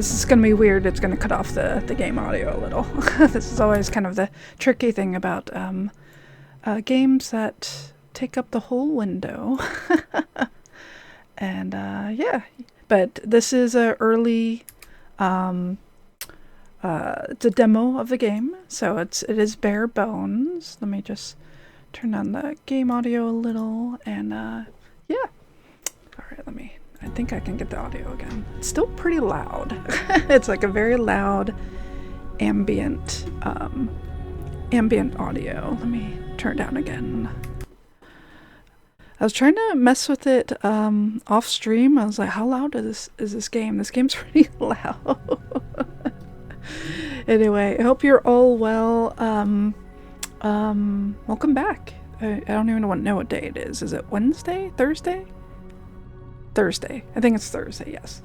This is going to be weird. It's going to cut off the game audio a little. This is always kind of the tricky thing about games that take up the whole window. And yeah, but this is a early, it's a demo of the game, so it is bare bones. Let me just turn down the game audio a little, and yeah. All right, I think I can get the audio again. It's still pretty loud. It's like a very loud ambient audio. Let me turn it down again. I was trying to mess with it off stream. I was like, how loud is this game? This game's pretty loud. Anyway, I hope you're all well. Welcome back. I don't even know what day it is. Is it Wednesday? Thursday? Thursday. I think it's Thursday, yes.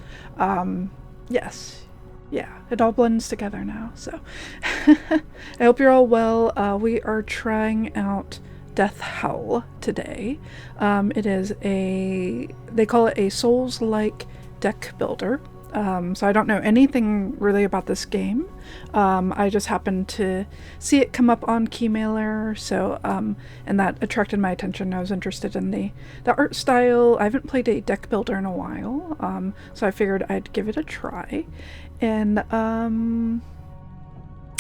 Yes. Yeah, it all blends together now, so. I hope you're all well. We are trying out Death Howl today. It is they call it a Souls-like deck builder. So I don't know anything really about this game. I just happened to see it come up on Keymailer, so and that attracted my attention. I was interested in the art style. I haven't played a deck builder in a while, so I figured I'd give it a try. And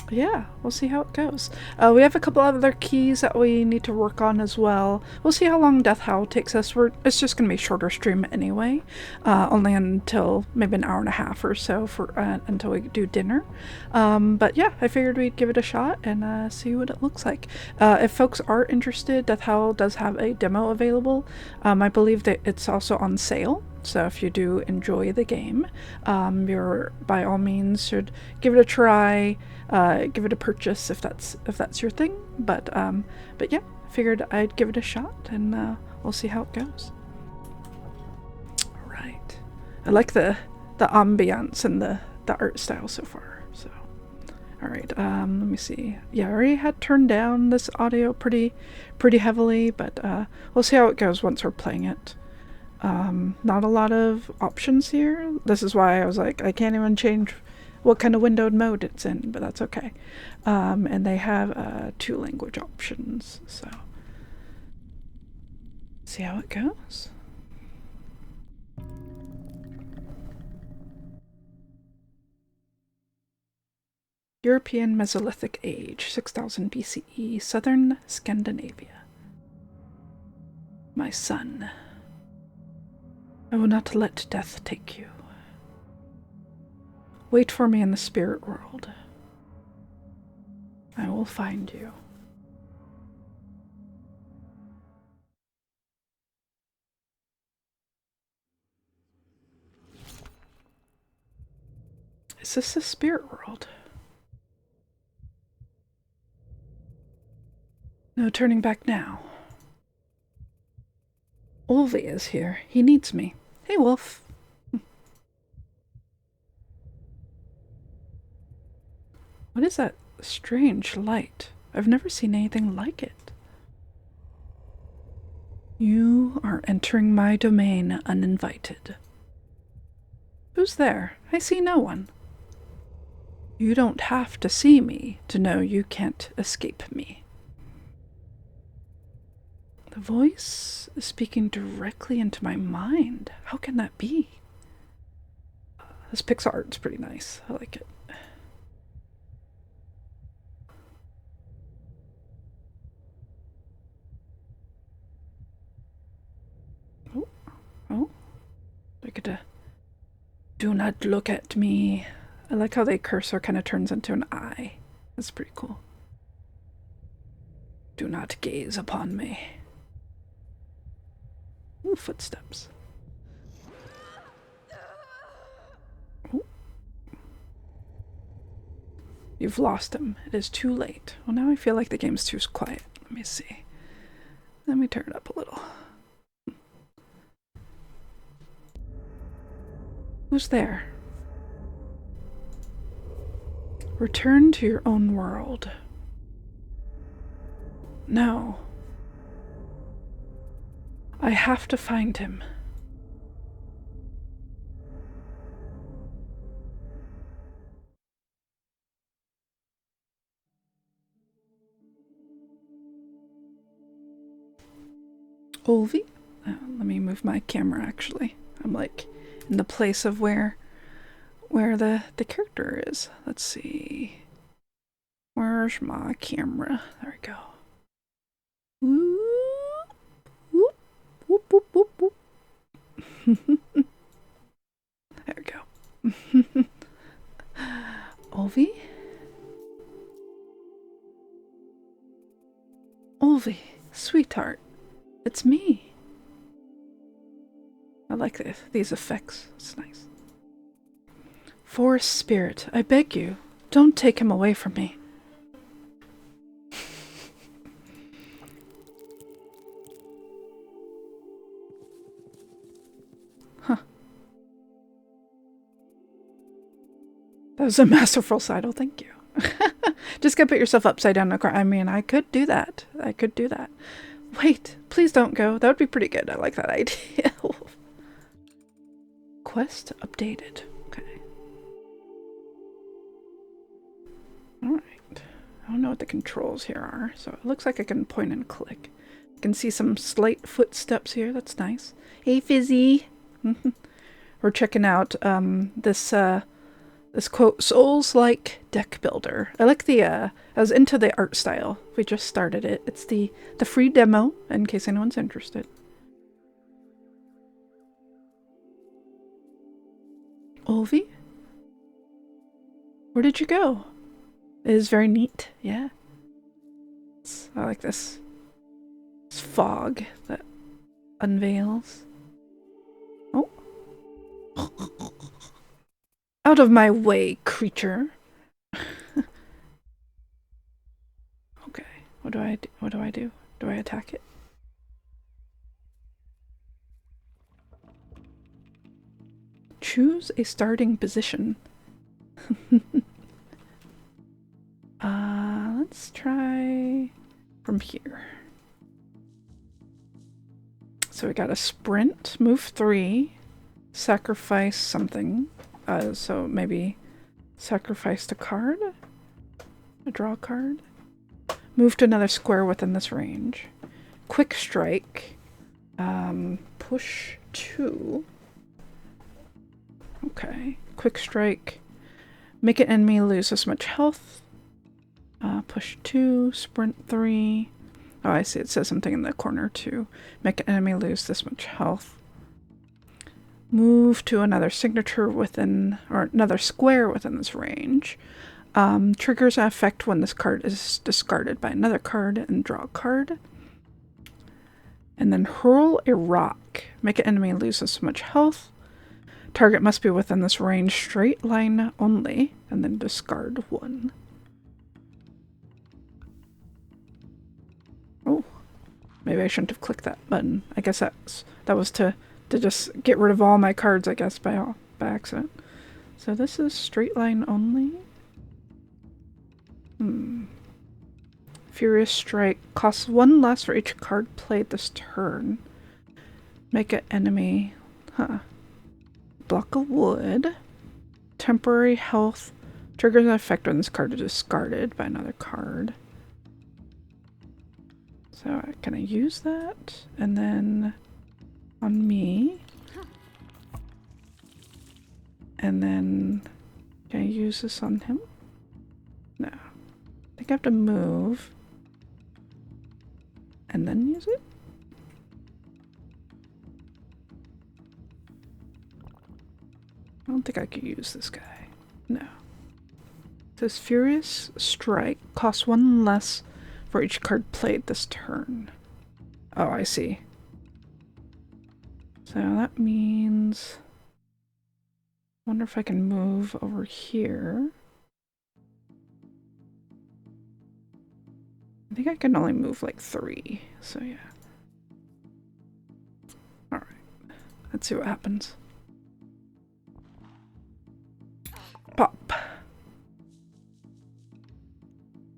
yeah, we'll see how it goes. We have a couple other keys that we need to work on as well. We'll see how long Death Howl takes us. It's just going to be a shorter stream anyway, only until maybe an hour and a half or so until we do dinner. But yeah, I figured we'd give it a shot and see what it looks like. If folks are interested, Death Howl does have a demo available. I believe that it's also on sale. So if you do enjoy the game, you're by all means should give it a try. Give it a purchase if that's your thing. But yeah, figured I'd give it a shot, and we'll see how it goes. All right, I like the ambiance and the art style so far. So, all right, let me see. Yeah, I already had turned down this audio pretty heavily, but we'll see how it goes once we're playing it. Not a lot of options here. This is why I was like, I can't even change what kind of windowed mode it's in, but that's okay. And they have 2 language options, so see how it goes. European Mesolithic Age, 6000 BCE, southern Scandinavia. My son, I will not let death take you. Wait for me in the spirit world. I will find you. Is this the spirit world? No turning back now. Ulvi is here. He needs me. Hey, Wolf. What is that strange light? I've never seen anything like it. You are entering my domain uninvited. Who's there? I see no one. You don't have to see me to know you can't escape me. The voice is speaking directly into my mind. How can that be? This pixel art's pretty nice. I like it. Oh, I get to. Do not look at me. I like how the cursor kind of turns into an eye. That's pretty cool. Do not gaze upon me. Ooh, footsteps. Ooh. You've lost him. It is too late. Well, now I feel like the game's too quiet. Let me see. Let me turn it up a little. Who's there? Return to your own world. No. I have to find him. Olvi? Let me move my camera actually. I'm like in the place of where the character is. Let's see. Where's my camera? There we go. Whoop, whoop, whoop, whoop, whoop, whoop. There we go. Olvi? Olvi, sweetheart, it's me. I like these effects. It's nice. Forest spirit, I beg you, don't take him away from me. Huh. That was a masterful sidle, thank you. Just gotta put yourself upside down in a car. I mean, I could do that. I could do that. Wait, please don't go. That would be pretty good. I like that idea. Quest updated. Okay. Alright. I don't know what the controls here are, so it looks like I can point and click. I can see some slight footsteps here. That's nice. Hey, Fizzy. We're checking out this quote, Souls-like deck builder. I like the, I was into the art style. We just started it. It's the free demo, in case anyone's interested. Olvi? Where did you go? It is very neat, yeah. I like this. This fog that unveils. Oh. Out of my way, creature. Okay, what do I do? What do I do? Do I attack it? Choose a starting position. Let's try from here. So we got a sprint, move 3, sacrifice something. So maybe sacrifice a card, draw a card, move to another square within this range, quick strike, push 2. Okay, quick strike, make an enemy lose this much health, push 2, sprint 3. Oh, I see, it says something in the corner too. Make an enemy lose this much health. Move to another signature within, or another square within this range. Triggers an effect when this card is discarded by another card, and draw a card. And then hurl a rock. Make an enemy lose this much health. Target must be within this range, straight line only, and then discard 1. Oh, maybe I shouldn't have clicked that button. I guess that was to just get rid of all my cards, I guess, by accident. So this is straight line only. Furious Strike costs 1 less for each card played this turn. Make an enemy. Block of wood. Temporary health. Triggers an effect when this card is discarded by another card. So can I use that? And then on me. And then can I use this on him? No. I think I have to move. And then use it? I don't think I could use this guy. No. It says Furious Strike costs 1 less for each card played this turn. Oh, I see. So that means... I wonder if I can move over here. I think I can only move like 3, so yeah. Alright, let's see what happens. Pop.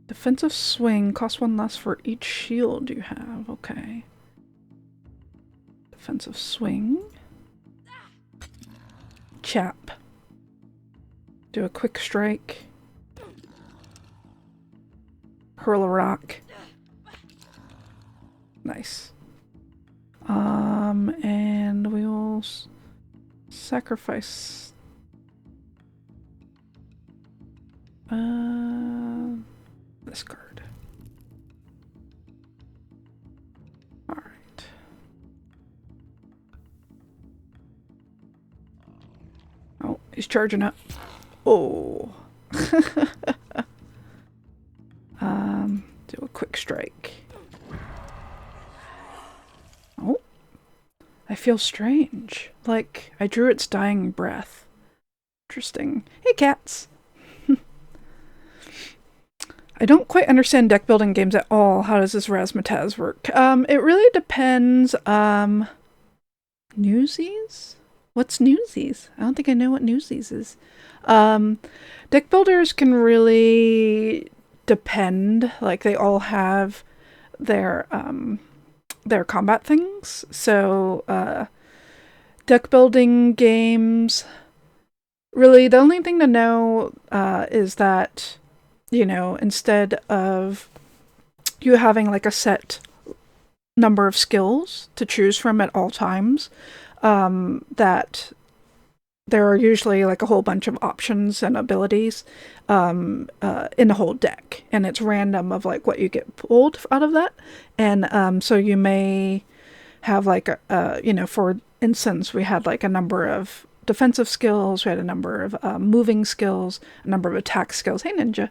Defensive swing costs 1 less for each shield you have. Okay. Defensive swing. Chap. Do a quick strike. Hurl a rock. Nice. And we will sacrifice this card. All right. Oh, he's charging up. Oh. Do a quick strike. Oh. I feel strange. Like I drew its dying breath. Interesting. Hey, cats. I don't quite understand deck building games at all. How does this razzmatazz work? It really depends. Newsies? What's Newsies? I don't think I know what Newsies is. Deck builders can really depend. Like they all have their combat things. So deck building games, really the only thing to know is that, you know, instead of you having like a set number of skills to choose from at all times, that there are usually like a whole bunch of options and abilities in the whole deck, and it's random of like what you get pulled out of that. And so you may have like you know, for instance, we had like a number of defensive skills, we had a number of moving skills, a number of attack skills. Hey, Ninja.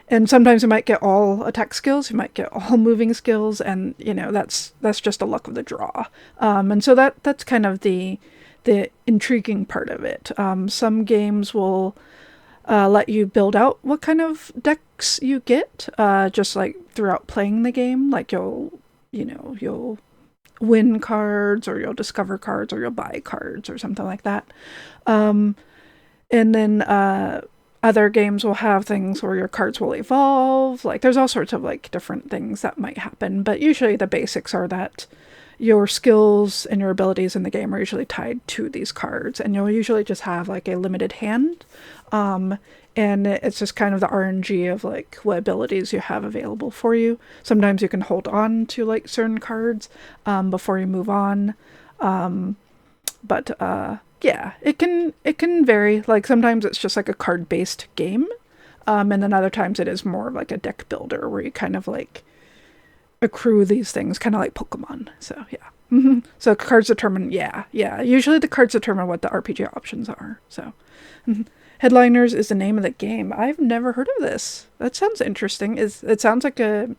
And sometimes you might get all attack skills, you might get all moving skills, and you know, that's just a luck of the draw. And so that's kind of the intriguing part of it. Some games will let you build out what kind of decks you get, just like throughout playing the game. Like you'll win cards, or you'll discover cards, or you'll buy cards, or something like that. And then other games will have things where your cards will evolve. Like there's all sorts of like different things that might happen, but usually the basics are that your skills and your abilities in the game are usually tied to these cards, and you'll usually just have like a limited hand. And it's just kind of the RNG of like what abilities you have available for you. Sometimes you can hold on to like certain cards before you move on. But yeah, it can vary. Like sometimes it's just like a card-based game. And then other times it is more of like a deck builder where you kind of like accrue these things, kind of like Pokemon. So yeah. So cards determine, yeah. Usually the cards determine what the RPG options are. So Headliners is the name of the game. I've never heard of this. That sounds interesting. It sounds like a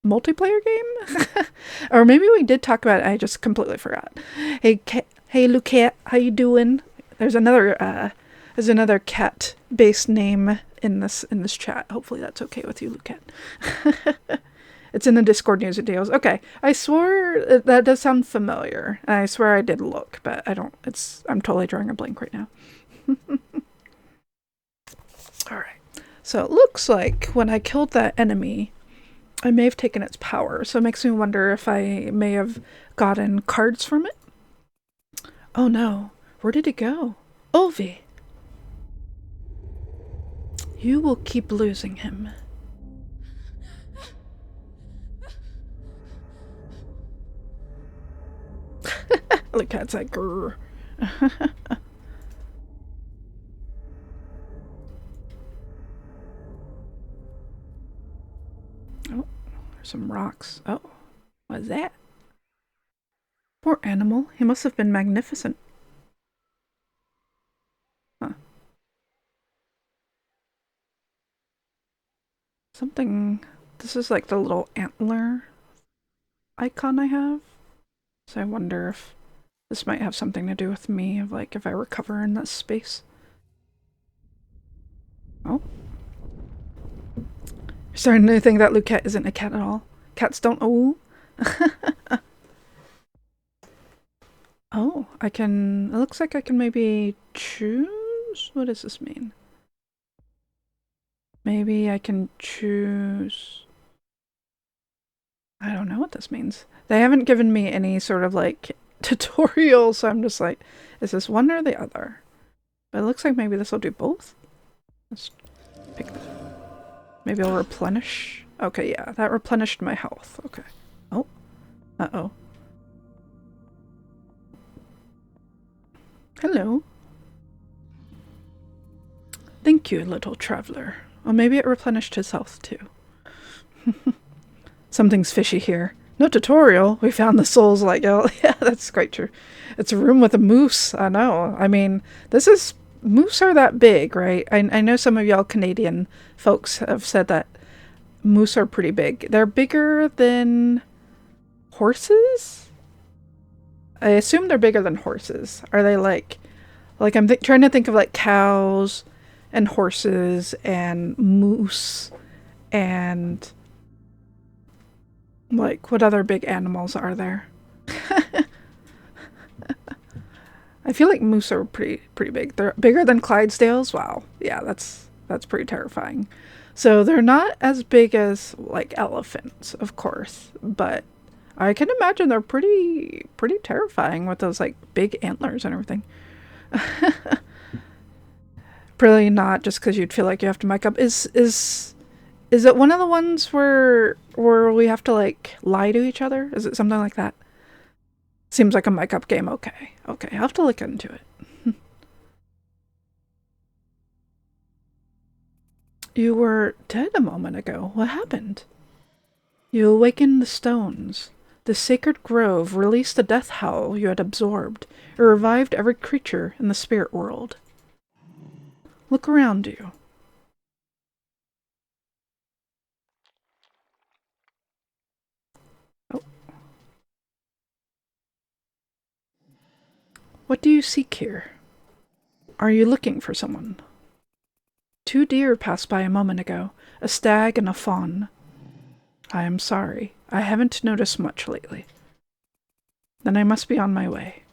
multiplayer game? Or maybe we did talk about it, I just completely forgot. Hey Lucat, how you doing? There's another cat-based name in this chat. Hopefully that's okay with you, Lucat. It's in the Discord news and deals. Okay, I swore that does sound familiar. I swear I did look, but I don't. I'm totally drawing a blank right now. Alright, so it looks like when I killed that enemy, I may have taken its power, so it makes me wonder if I may have gotten cards from it. Oh no, where did it go? Ovi! You will keep losing him. The cat's like, grrr. Oh, there's some rocks. Oh, what's that? Poor animal. He must have been magnificent. Huh. Something... This is like the little antler icon I have. So I wonder if this might have something to do with me, of like if I recover in this space. Oh. You're starting to think that Lucat isn't a cat at all. Cats don't ooh. Oh, I can... It looks like I can maybe choose? What does this mean? Maybe I can choose... I don't know what this means. They haven't given me any sort of like tutorial, so I'm just like, is this one or the other? But it looks like maybe this will do both. Let's pick this. Maybe I'll replenish. Okay, yeah, that replenished my health. Okay. Oh, Uh-oh. Hello. Thank you, little traveler. Or maybe it replenished his health, too. Something's fishy here. No tutorial. We found the souls like, oh, yeah, that's quite true. It's a room with a moose. I know. I mean, this is... Moose are that big, right? I know some of y'all Canadian folks have said that moose are pretty big. They're bigger than horses? I assume they're bigger than horses. Are they like I'm trying to think of like cows and horses and moose and like what other big animals are there? I feel like moose are pretty big. They're bigger than Clydesdales. Wow. Yeah, that's pretty terrifying. So they're not as big as like elephants, of course, but I can imagine they're pretty terrifying with those like big antlers and everything. Probably not just because you'd feel like you have to mic up. Is it one of the ones where we have to like lie to each other? Is it something like that? Seems like a mic up game. Okay. I'll have to look into it. You were dead a moment ago. What happened? You awakened the stones. The sacred grove released the death howl you had absorbed. It revived every creature in the spirit world. Look around you. Oh. What do you seek here? Are you looking for someone? 2 deer passed by a moment ago, a stag and a fawn. I am sorry. I haven't noticed much lately. Then I must be on my way.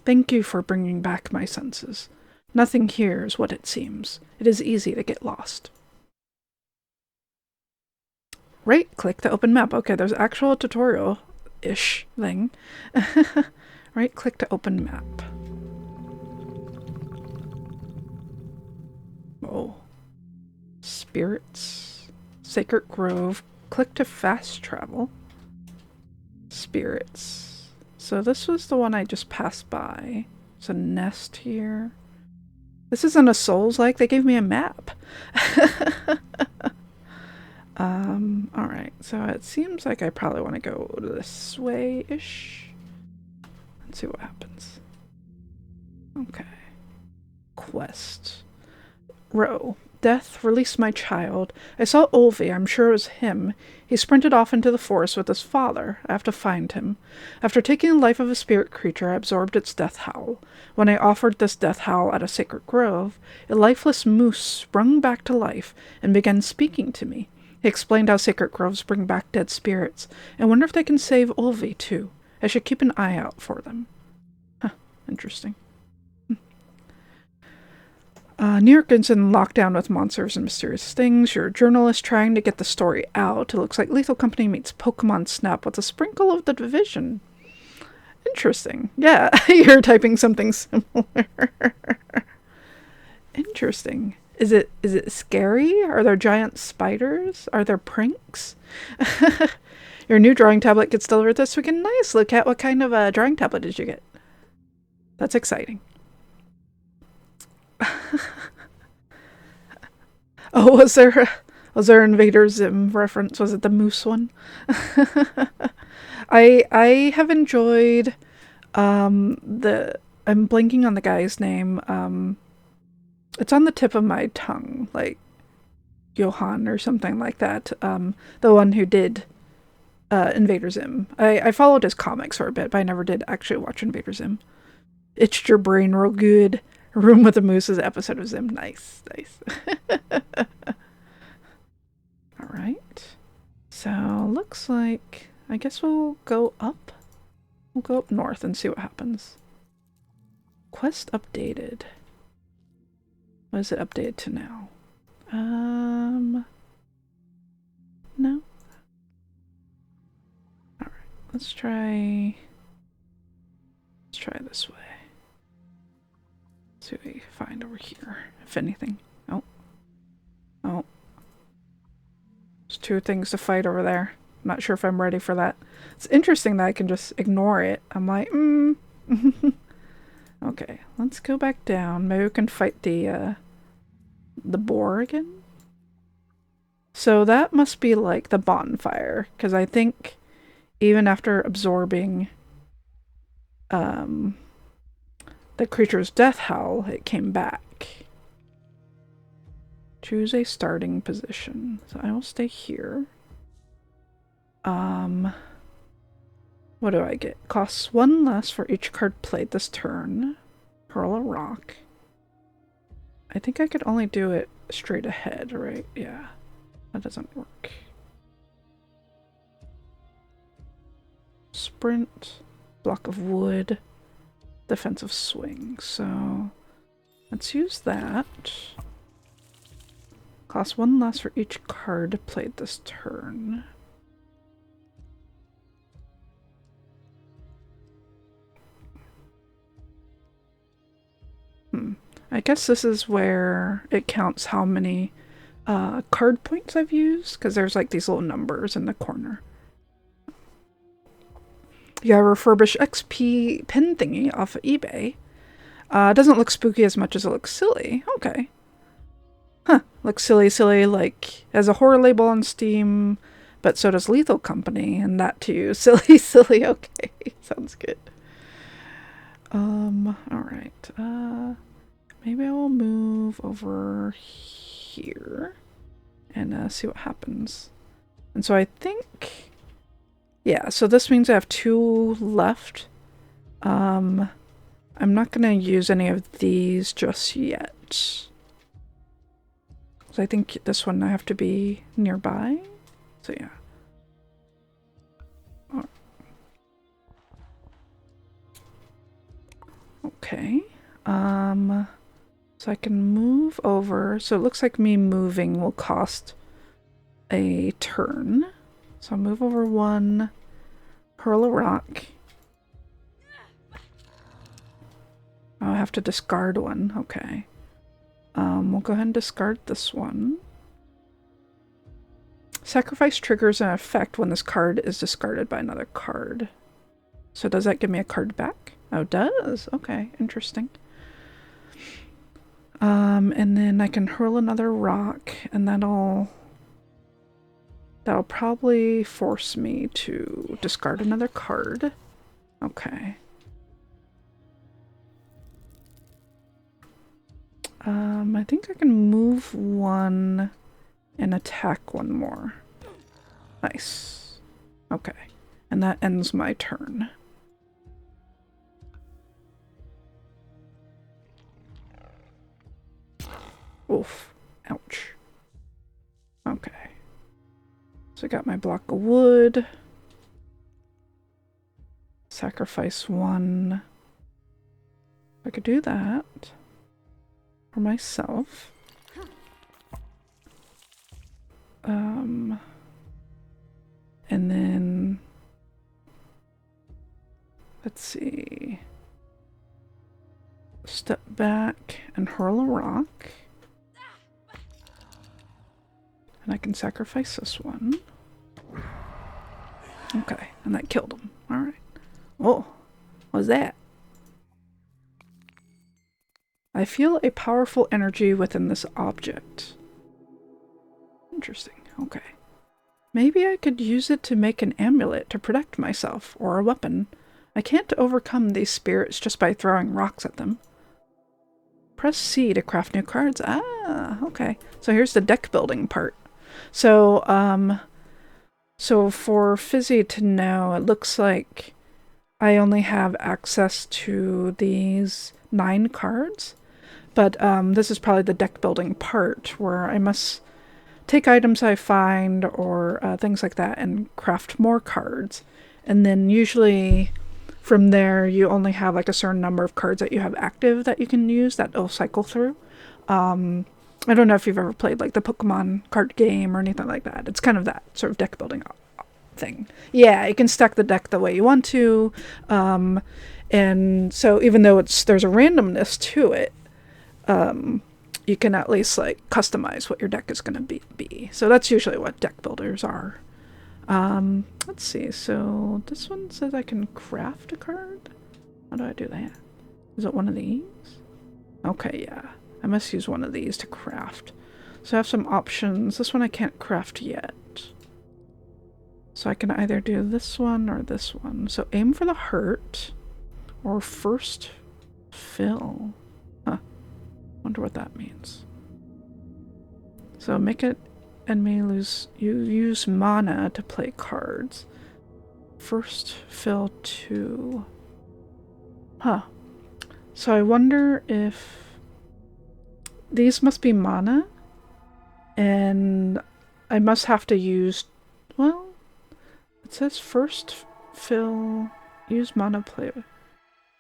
Thank you for bringing back my senses. Nothing here is what it seems. It is easy to get lost. Right-click to open map. Okay, there's actual tutorial-ish thing. Right-click to open map. Oh. Spirits. Sacred Grove. Click to fast travel. Spirits. So this was the one I just passed by. There's a nest here. This isn't a Souls-like. They gave me a map. Alright. So it seems like I probably want to go this way-ish. Let's see what happens. Okay. Quest. Row. Death, release my child. I saw Olvi. I'm sure it was him. He sprinted off into the forest with his father. I have to find him. After taking the life of a spirit creature, I absorbed its death howl. When I offered this death howl at a sacred grove, a lifeless moose sprung back to life and began speaking to me. He explained how sacred groves bring back dead spirits. I wonder if they can save Olvi, too. I should keep an eye out for them. Huh, interesting. New York is in lockdown with monsters and mysterious things. You're a journalist trying to get the story out. It looks like Lethal Company meets Pokemon Snap with a sprinkle of the Division. Interesting. Yeah, you're typing something similar. Interesting. Is it scary? Are there giant spiders? Are there pranks? Your new drawing tablet gets delivered this weekend. Nice. Look at what kind of drawing tablet did you get? That's exciting. Oh, was there Invader Zim reference? Was it the moose one? I have enjoyed I'm blanking on the guy's name. It's on the tip of my tongue, like Johan or something like that. The one who did Invader Zim. I followed his comics for a bit, but I never did actually watch Invader Zim. Itched your brain real good. Room with the Moose's episode of Zim. Nice. Alright. So, looks like... I guess we'll go up. We'll go up north and see what happens. Quest updated. What is it updated to now? No? Alright. Let's try this way. See what we find over here, if anything. Oh. There's 2 things to fight over there. not sure if I'm ready for that. It's interesting that I can just ignore it. I'm like, Okay, let's go back down. Maybe we can fight the boar again? So that must be like the bonfire, because I think even after absorbing the creature's death howl, it came back. Choose a starting position. So I will stay here. What do I get? Costs 1 less for each card played this turn. Hurl a rock. I think I could only do it straight ahead, right? Yeah. That doesn't work. Sprint. Block of wood. Defensive swing. So let's use that. Costs 1 less for each card played this turn. I guess this is where it counts how many card points I've used, because there's like these little numbers in the corner. You got a refurbish XP pin thingy off of eBay. It doesn't look spooky as much as it looks silly. Okay. Huh. Looks silly, like as a horror label on Steam, but so does Lethal Company, and that too. Silly, okay. Sounds good. Alright. Maybe I will move over here and see what happens. And so I think, yeah, so this means I have 2 left. I'm not gonna use any of these just yet. So I think this one I have to be nearby. So yeah. Okay. So I can move over. So it looks like me moving will cost a turn. So I'll move over 1, hurl a rock. Oh, I have to discard 1. Okay. We'll go ahead and discard this one. Sacrifice triggers an effect when this card is discarded by another card. So does that give me a card back? Oh, it does. Okay, interesting. And then I can hurl another rock, and that'll probably force me to discard another card. Okay. I think I can move 1 and attack 1 more. Nice. Okay. And that ends my turn. Oof. Ouch. Okay. So I got my block of wood. Sacrifice 1. I could do that for myself. And then let's see. Step back and hurl a rock. And I can sacrifice this one. Okay, and that killed him. Alright. Oh, what was that? I feel a powerful energy within this object. Interesting. Okay. Maybe I could use it to make an amulet to protect myself, or a weapon. I can't overcome these spirits just by throwing rocks at them. Press C to craft new cards. Ah, okay. So here's the deck building part. So, so for Fizzy to know, it looks like I only have access to these 9 cards. But this is probably the deck building part where I must take items I find or things like that and craft more cards. And then usually from there you only have like a certain number of cards that you have active that you can use that will cycle through. I don't know if you've ever played like the Pokemon card game or anything like that. It's kind of that sort of deck building thing. Yeah, you can stack the deck the way you want to. And so even though there's a randomness to it, you can at least like customize what your deck is going to be. So that's usually what deck builders are. Let's see. So this one says I can craft a card. How do I do that? Is it one of these? Okay, yeah. I must use one of these to craft. So I have some options. This one I can't craft yet. So I can either do this one or this one. So aim for the hurt or first fill. Huh. Wonder what that means. So make it enemy lose. You use mana to play cards. First fill 2. Huh. So I wonder if these must be mana, and I must have to use, well, it says first fill, use mana play.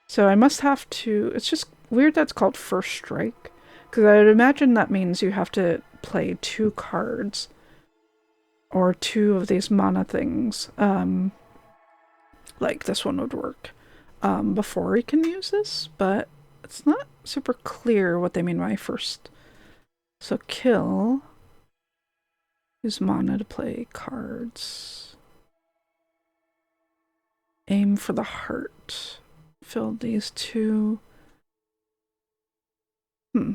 So I must have to, it's just weird that's called first strike, because I would imagine that means you have to play 2 cards, or 2 of these mana things, like this one would work, before you can use this, but it's not super clear what they mean by first. So kill, use mana to play cards, aim for the heart, fill these 2. I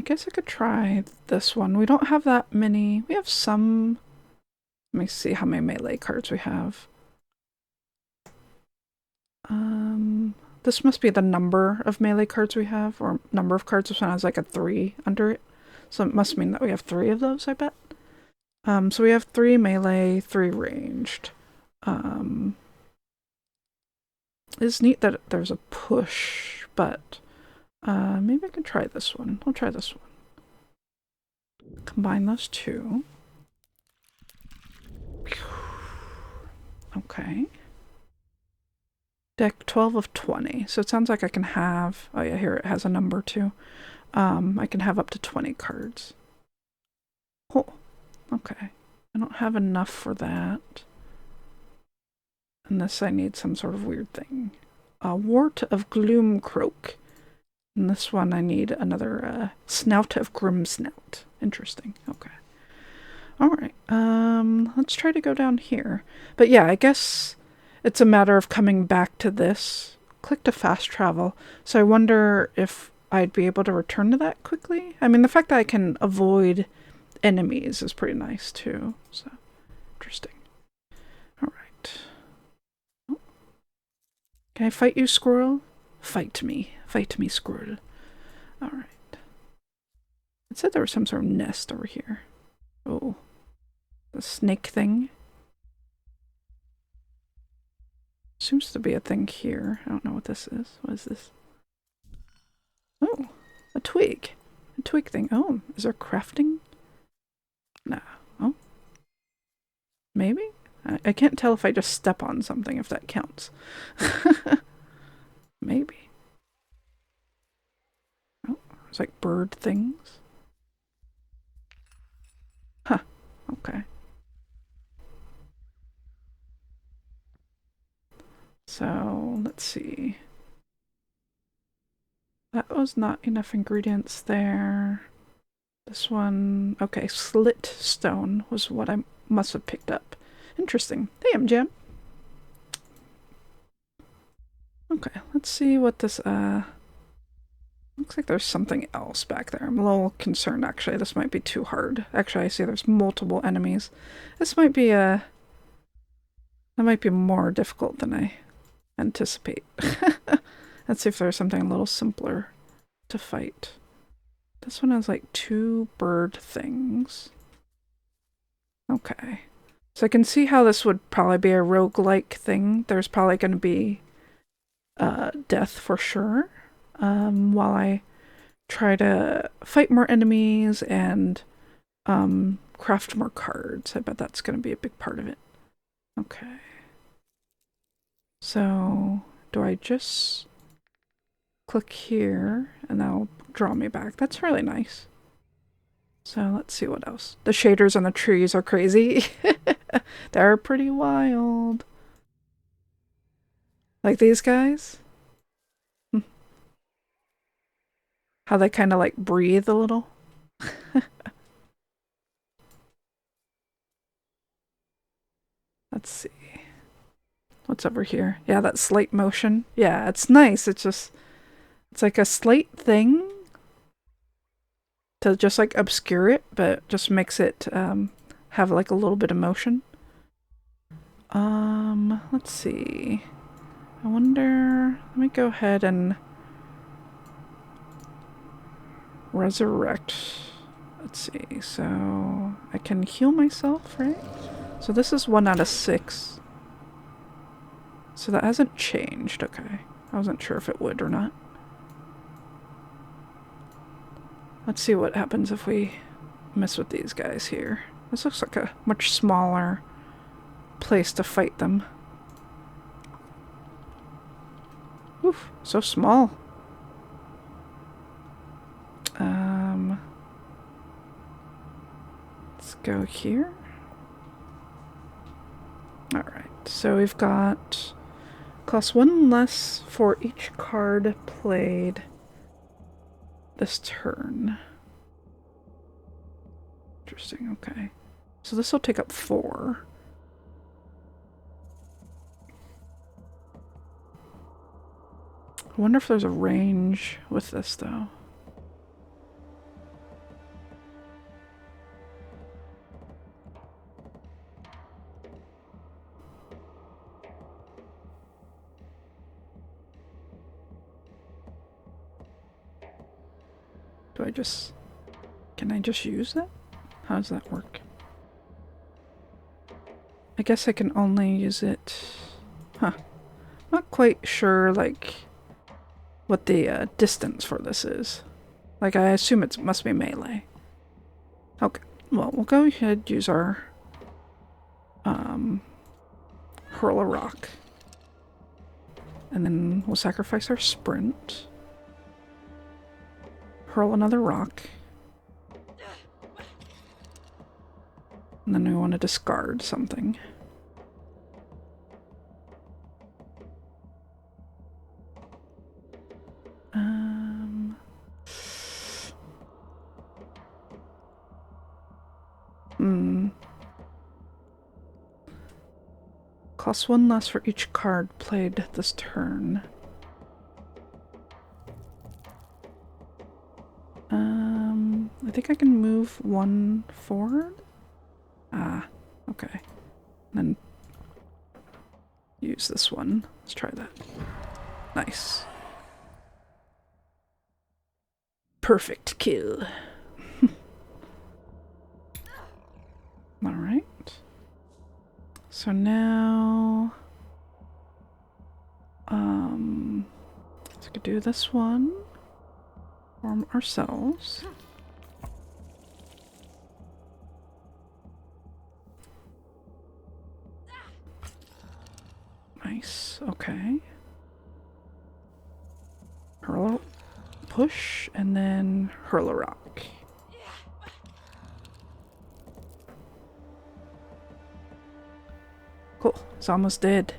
guess I could try this one. We don't have that many. We have some. Let me see how many melee cards we have. This must be the number of melee cards we have, or number of cards. This one has like a 3 under it. So it must mean that we have 3 of those, I bet. So we have 3 melee, 3 ranged. It's neat that there's a push, but maybe I can try this one. I'll try this one. Combine those 2. Okay. Deck 12 of 20. So it sounds like I can have, oh yeah, here it has a number too. I can have up to 20 cards. Oh, okay. I don't have enough for that. Unless I need some sort of weird thing. Wart of Gloomcroak. And this one I need another Snout of Grimsnout. Interesting. Okay. Alright. Let's try to go down here. But yeah, I guess it's a matter of coming back to this. Click to fast travel. So I wonder if I'd be able to return to that quickly. I mean, the fact that I can avoid enemies is pretty nice too. So, interesting. Alright. Oh. Can I fight you, squirrel? Fight me. Fight me, squirrel. Alright. It said there was some sort of nest over here. Oh. The snake thing. Seems to be a thing here. I don't know what this is. What is this? Oh, a twig. A twig thing. Oh, is there crafting? Nah. Oh. Maybe? I can't tell if I just step on something, if that counts. Maybe. Oh, there's like bird things. Huh. Okay. So, let's see. That was not enough ingredients there. This one, okay, slit stone was what I must have picked up. Interesting. Hey, M-Jam. Okay, let's see what this, looks like there's something else back there. I'm a little concerned, actually. This might be too hard. Actually, I see there's multiple enemies. This might be, that might be more difficult than I anticipate. Let's see if there's something a little simpler to fight. This one has like 2 bird things. Okay. So I can see how this would probably be a roguelike thing. There's probably going to be death for sure. While I try to fight more enemies and craft more cards. I bet that's going to be a big part of it. Okay. So, do I just click here and that'll draw me back? That's really nice. So let's see what else. The shaders on the trees are crazy. They're pretty wild. Like these guys? How they kind of like breathe a little. Let's see. What's over here? Yeah, that slate motion. Yeah, it's nice. It's just, it's like a slate thing to just like obscure it, but just makes it have like a little bit of motion. Let's see. I wonder, let me go ahead and resurrect. Let's see, so I can heal myself, right? So this is 1 out of 6. So that hasn't changed, okay. I wasn't sure if it would or not. Let's see what happens if we mess with these guys here. This looks like a much smaller place to fight them. Oof, so small. Let's go here. Alright, so we've got cost 1 less for each card played this turn. Interesting, okay. So this will take up 4. I wonder if there's a range with this, though. Do I just... Can I just use it? How does that work? I guess I can only use it... Huh. Not quite sure, like, what the distance for this is. Like, I assume it must be melee. Okay, well, we'll go ahead and use our hurl a rock. And then we'll sacrifice our sprint. Hurl another rock. And then we want to discard something. Costs 1 less for each card played this turn. I think I can move 1 forward. Ah, okay. And then use this one. Let's try that. Nice. Perfect kill. Alright. So now... so we could do this one. Form ourselves. Nice, okay. Hurl, push, and then hurl a rock. Cool, it's almost dead.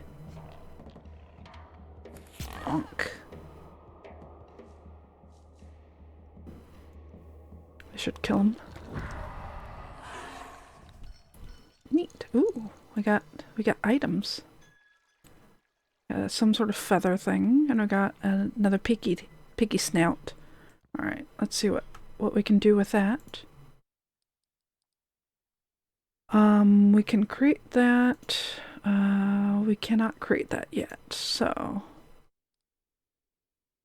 Bonk. I should kill him. Neat. Ooh, we got items. Some sort of feather thing, and we got another piggy snout. Alright, let's see what we can do with that. We can create that. We cannot create that yet, so...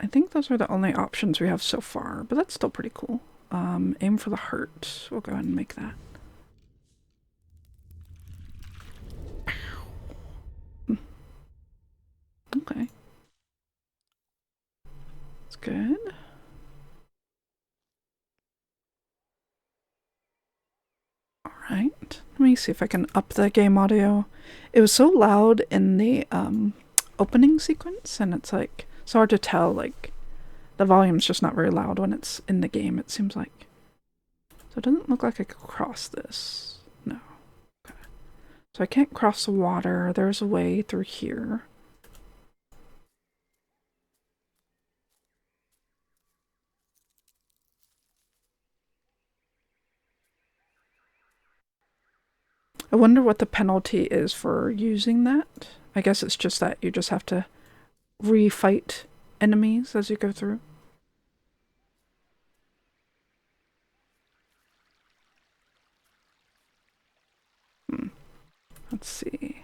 I think those are the only options we have so far, but that's still pretty cool. Aim for the heart. We'll go ahead and make that. Okay. That's good. Alright. Let me see if I can up the game audio. It was so loud in the opening sequence, and it's like, it's hard to tell, like, the volume's just not very loud when it's in the game, it seems like. So it doesn't look like I could cross this. No. Okay. So I can't cross the water. There's a way through here. I wonder what the penalty is for using that. I guess it's just that you just have to refight enemies as you go through. Let's see.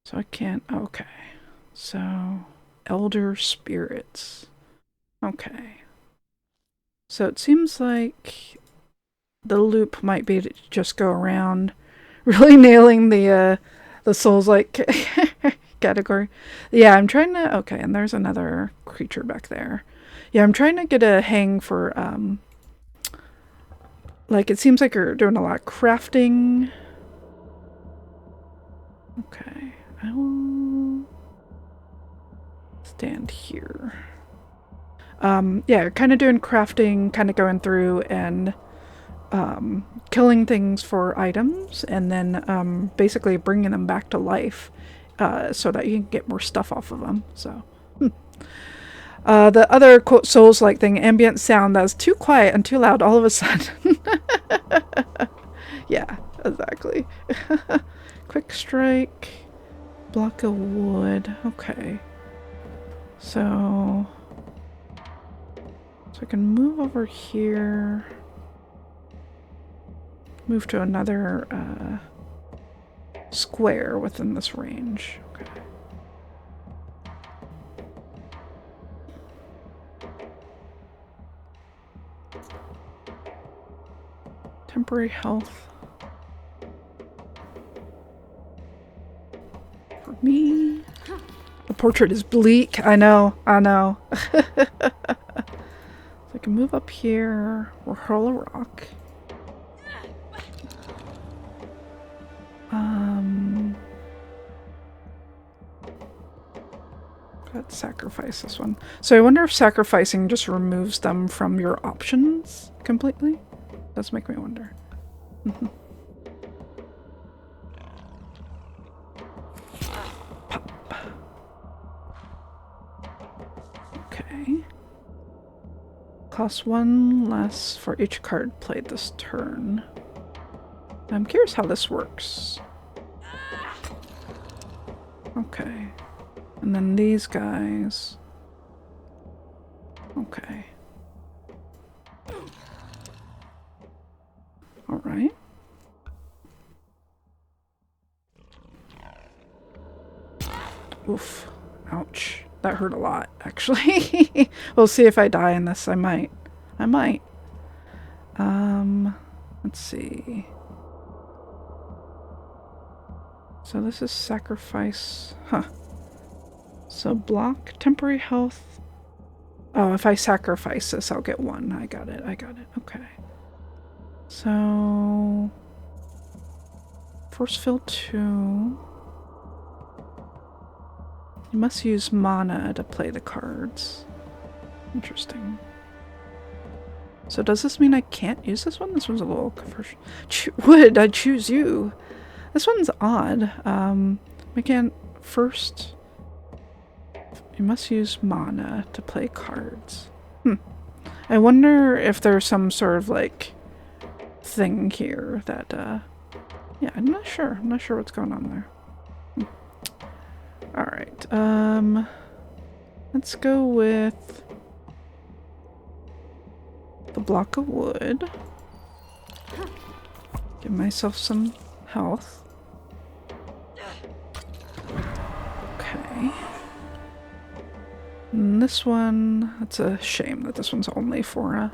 So I can't, okay. So, elder spirits. Okay. So it seems like the loop might be to just go around really nailing the Souls-like category. Yeah, I'm trying to, okay, and there's another creature back there. Yeah, I'm trying to get a hang for, like, it seems like you're doing a lot of crafting. Okay, I will stand here. Yeah, kind of doing crafting, kind of going through and killing things for items, and then basically bringing them back to life so that you can get more stuff off of them. So, the other quote Souls-like thing, ambient sound that was too quiet and too loud all of a sudden. Yeah, exactly. Quick strike, block of wood. Okay, so I can move over here. Move to another square within this range. Okay. Temporary health. For me. The portrait is bleak. I know. So I can move up here or hurl a rock. Let's sacrifice this one. So I wonder if sacrificing just removes them from your options completely? Does make me wonder. Pop. Okay. Costs 1 less for each card played this turn. I'm curious how this works. Okay. And then these guys. Okay. Alright. Oof. Ouch. That hurt a lot, actually. We'll see if I die in this. I might. Let's see. So this is sacrifice. Huh. So block, temporary health. Oh, if I sacrifice this, I'll get 1. I got it. Okay. So force field 2. You must use mana to play the cards. Interesting. So does this mean I can't use this one? This one's a little conversion. Would I choose you? This one's odd. We can't first. You must use mana to play cards. I wonder if there's some sort of like thing here that yeah, I'm not sure. I'm not sure what's going on there. Alright, let's go with the block of wood. Give myself some health. Okay. And this one, it's a shame that this one's only for a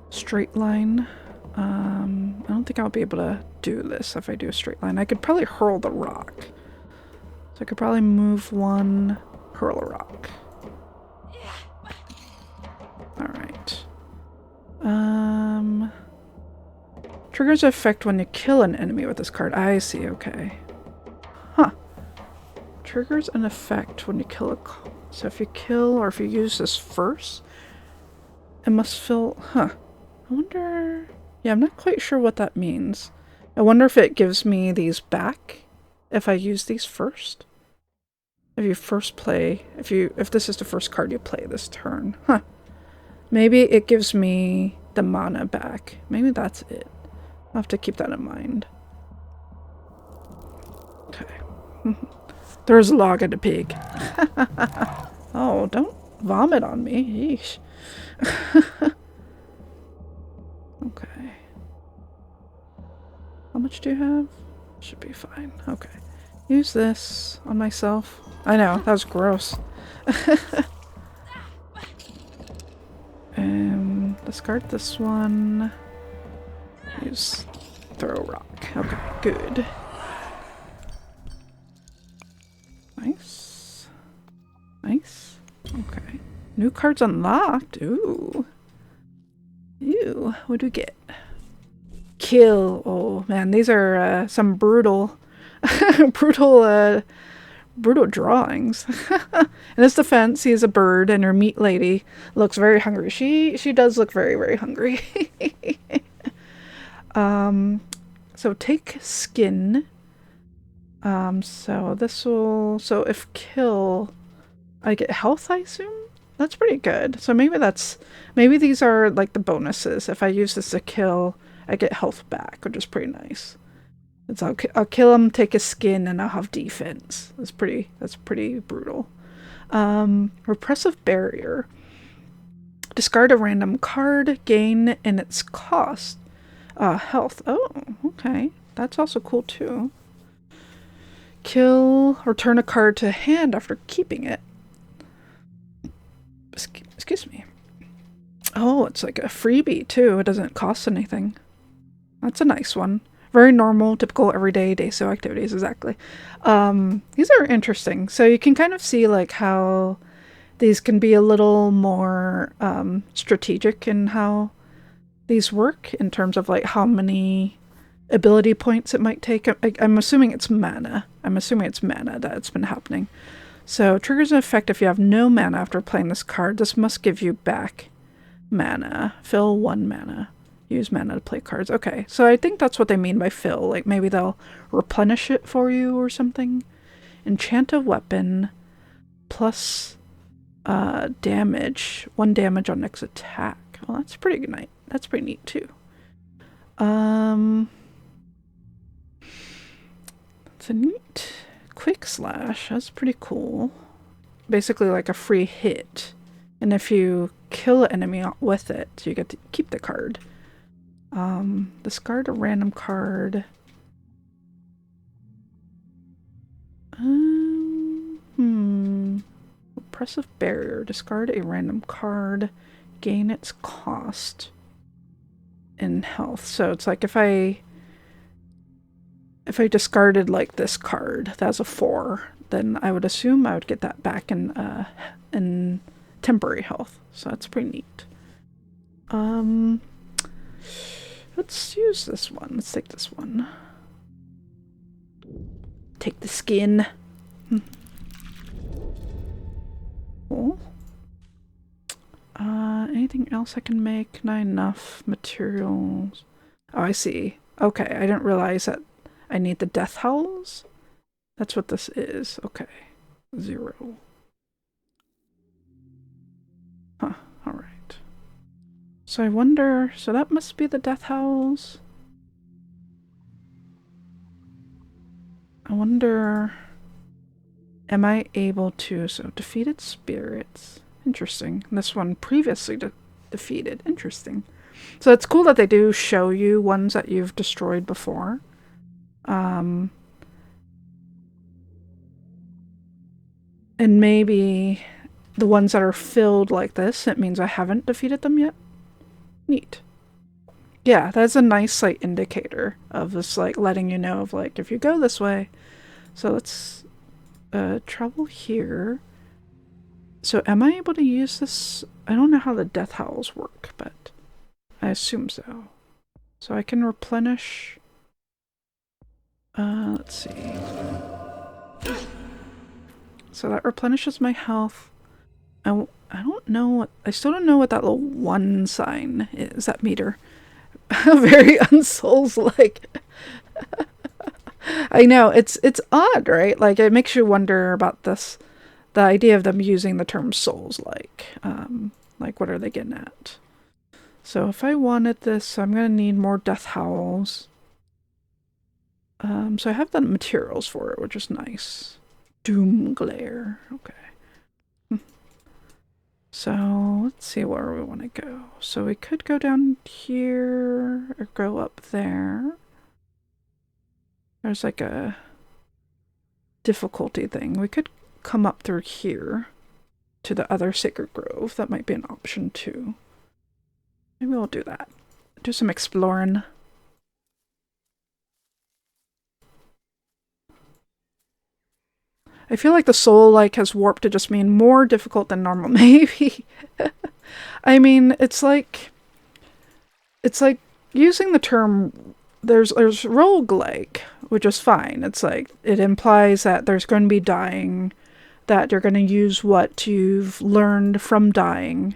straight line. I don't think I'll be able to do this if I do a straight line. I could probably hurl the rock. So I could probably move 1, hurl a rock. Alright. Triggers effect when you kill an enemy with this card. I see, okay. Huh. Triggers an effect when you kill a... So if you kill or if you use this first, It must fill... Huh. I wonder... Yeah, I'm not quite sure what that means. I wonder if it gives me these back if I use these first. If you first play... If this is the first card you play this turn. Huh. Maybe it gives me the mana back. Maybe that's it. I'll have to keep that in mind. Okay. There's a log and a pig. Oh, don't vomit on me. Yeesh. Okay. How much do you have? Should be fine. Okay. Use this on myself. I know, that was gross. Discard this one. Use throw rock. Okay, good. Nice. Nice. Okay. New cards unlocked. Ooh. Ew. What do we get? Kill. Oh man, these are some brutal, brutal drawings. In his defense, he is a bird, and her meat lady looks very hungry. She does look very, very hungry. So take skin. So this will... So if kill, I get health, I assume? That's pretty good. So maybe that's... Maybe these are like the bonuses. If I use this to kill, I get health back, which is pretty nice. I'll kill him, take his skin, and I'll have defense. That's pretty brutal. Repressive barrier. Discard a random card, gain in its cost. Health. Oh, okay. That's also cool too. Kill, return a card to hand after keeping it. Excuse me. Oh, it's like a freebie too. It doesn't cost anything. That's a nice one. Very normal, typical, everyday day-so activities, exactly. These are interesting. So you can kind of see like how these can be a little more strategic in how these work in terms of like how many ability points it might take. I'm assuming it's mana. I'm assuming it's mana that's been happening. So triggers an effect if you have no mana after playing this card. This must give you back mana. Fill 1 mana. Use mana to play cards. Okay, so I think that's what they mean by fill. Like maybe they'll replenish it for you or something. Enchant a weapon plus damage. 1 damage on next attack. Well, that's pretty good. That's pretty neat too. It's a neat quick slash. That's pretty cool. Basically like a free hit. And if you kill an enemy with it, you get to keep the card. Discard a random card. Oppressive barrier. Discard a random card. Gain its cost in health. So it's like if I discarded like this card that's a 4, then I would assume I would get that back in temporary health. So that's pretty neat. Let's use this one. Let's take this one. Take the skin. Cool. Anything else I can make? Not enough materials. Oh, I see. Okay, I didn't realize that I need the Death Howls. That's what this is. Okay. 0. Huh, alright. So I wonder, so that must be the Death Howls. I wonder, am I able to, so defeated spirits. Interesting. This one previously defeated. Interesting. So it's cool that they do show you ones that you've destroyed before. And maybe the ones that are filled like this, it means I haven't defeated them yet. Neat. Yeah, that's a nice like indicator of this, like letting you know of like if you go this way. So let's travel here. So am I able to use this? I don't know how the Death Howls work, but I assume so. So I can replenish. Let's see. So that replenishes my health. I I don't know what, I still don't know what that little 1 sign is, that meter. Very unsouls-like. I know, it's odd, right? Like, it makes you wonder about this, the idea of them using the term souls-like. Like, what are they getting at? So if I wanted this, I'm going to need more Death Howls. So I have the materials for it, which is nice. Doom Glare. Okay. So let's see where we want to go. So we could go down here or go up there. There's like a difficulty thing. We could come up through here to the other Sacred Grove. That might be an option too. Maybe we'll do that. Do some exploring. I feel like the soul-like has warped to just mean more difficult than normal, maybe. I mean, it's like using the term, there's roguelike, which is fine. It's like, it implies that there's going to be dying, that you're going to use what you've learned from dying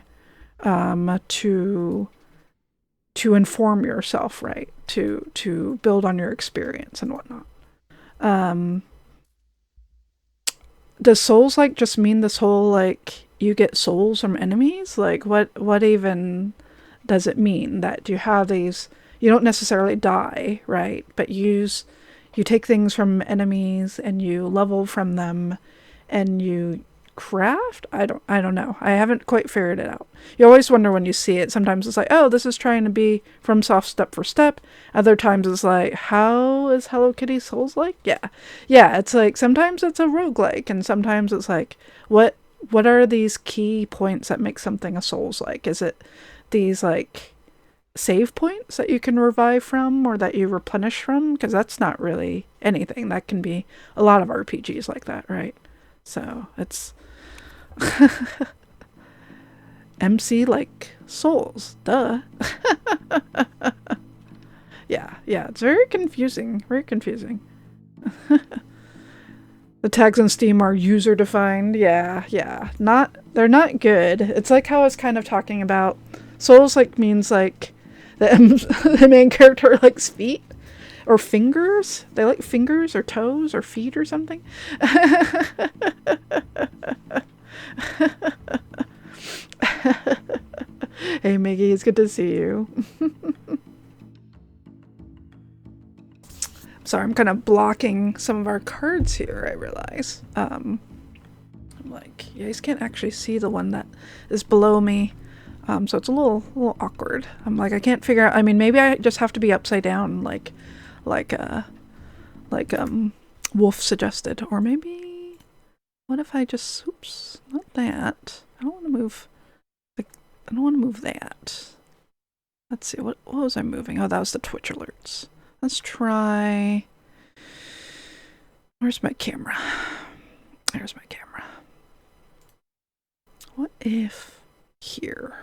to inform yourself, right? To build on your experience and whatnot. Does souls like just mean this whole like you get souls from enemies? Like what even does it mean that you have these, you don't necessarily die, right? But you take things from enemies and you level from them and you craft? I don't know. I haven't quite figured it out. You always wonder when you see it. Sometimes it's like, oh, this is trying to be from soft step for step. Other times it's like, how is Hello Kitty Souls like? Yeah, it's like sometimes it's a roguelike and sometimes it's like, what are these key points that make something a Souls like? Is it these like save points that you can revive from or that you replenish from? Because that's not really anything. That can be a lot of RPGs like that, right? So it's MC like souls, duh. yeah, it's very confusing. The tags on Steam are user defined. Yeah. They're not good. It's like how I was kind of talking about souls like means like the main character likes feet or fingers. They like fingers or toes or feet or something. Hey Miggy, it's good to see you. Sorry, I'm kind of blocking some of our cards here, I realize. I'm like, you guys can't actually see the one that is below me. So it's a little awkward. I'm like, I can't figure out, I mean, maybe I just have to be upside down, like Wolf suggested. Or maybe, what if I just, oops, not that. I don't want to move, like, I don't want to move that. Let's see, what was I moving? Oh, that was the Twitch alerts. Let's try, where's my camera? There's my camera. What if here?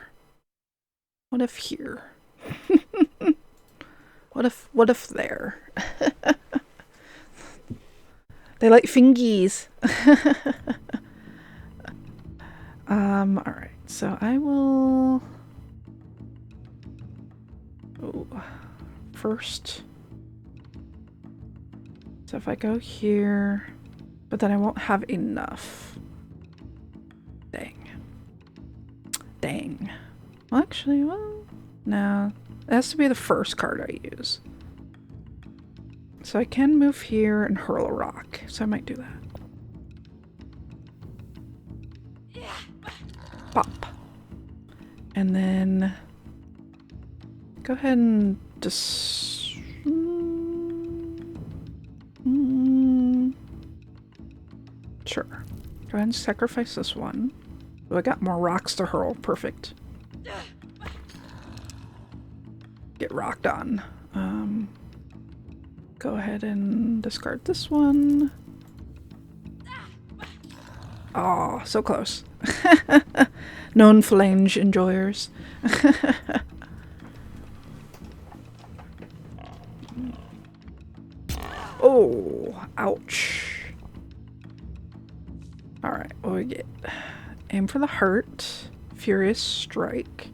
What if here? What if there? They like fingies. Alright, so I will... Oh, first... So if I go here, but then I won't have enough. Dang. Well, actually, well, no. It has to be the first card I use. So I can move here and hurl a rock. So I might do that. Pop. And then go ahead and just... Sure. Go ahead and sacrifice this one. Oh, I got more rocks to hurl. Perfect. Get rocked on. Go ahead and discard this one. Oh, so close. Known flange enjoyers. Oh, ouch. Alright, what do we get? Aim for the heart. Furious Strike.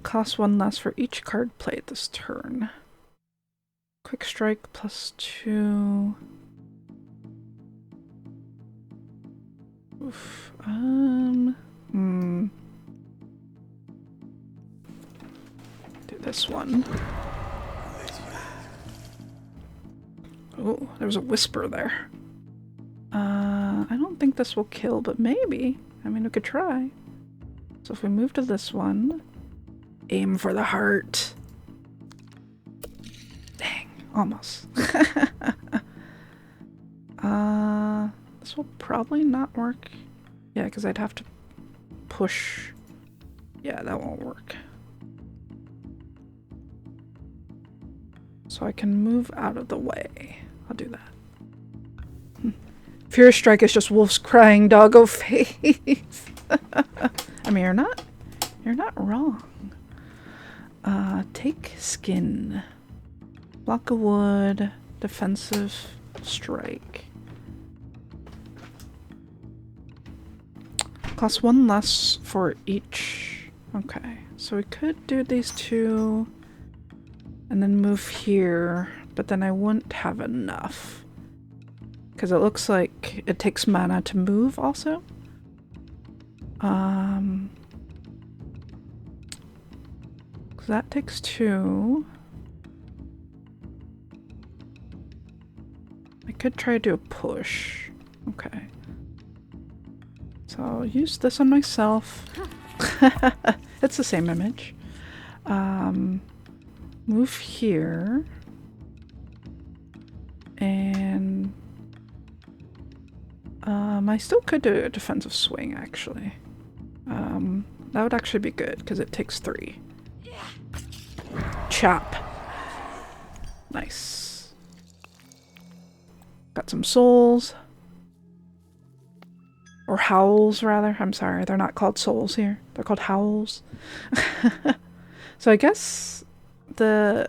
Cost 1 less for each card played this turn. Quick Strike +2. Oof. Do this one. Oh, there was a whisper there. I don't think this will kill, but maybe. I mean, we could try. So if we move to this one, aim for the heart. Dang, almost. This will probably not work. Yeah, because I'd have to push. Yeah, that won't work. So I can move out of the way. I'll do that. Furious Strike is just wolves crying doggo face. I mean, you're not wrong. Take skin. Block of wood. Defensive strike. Cost 1 less for each. Okay, so we could do these two and then move here, but then I wouldn't have enough. Because it looks like it takes mana to move also. Because that takes 2. I could try to do a push. Okay. So I'll use this on myself. It's the same image. Move here. And I still could do a defensive swing, actually. That would actually be good, because it takes 3. Chop. Nice. Got some souls. Or howls, rather. I'm sorry, they're not called souls here. They're called howls. So I guess the...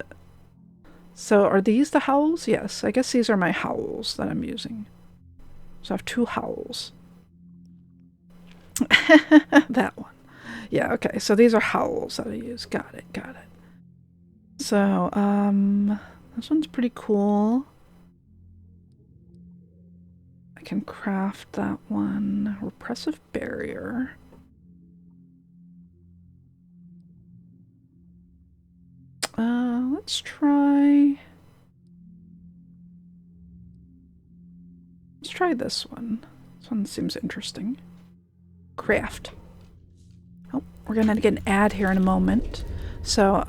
So are these the howls? Yes, I guess these are my howls that I'm using. So I have 2 howls. That one. Yeah, okay, so these are howls that I use. Got it, got it. So, this one's pretty cool. I can craft that one. Repressive barrier. Let's try... Let's try this one. This one seems interesting. Craft. Oh, we're gonna get an ad here in a moment. So,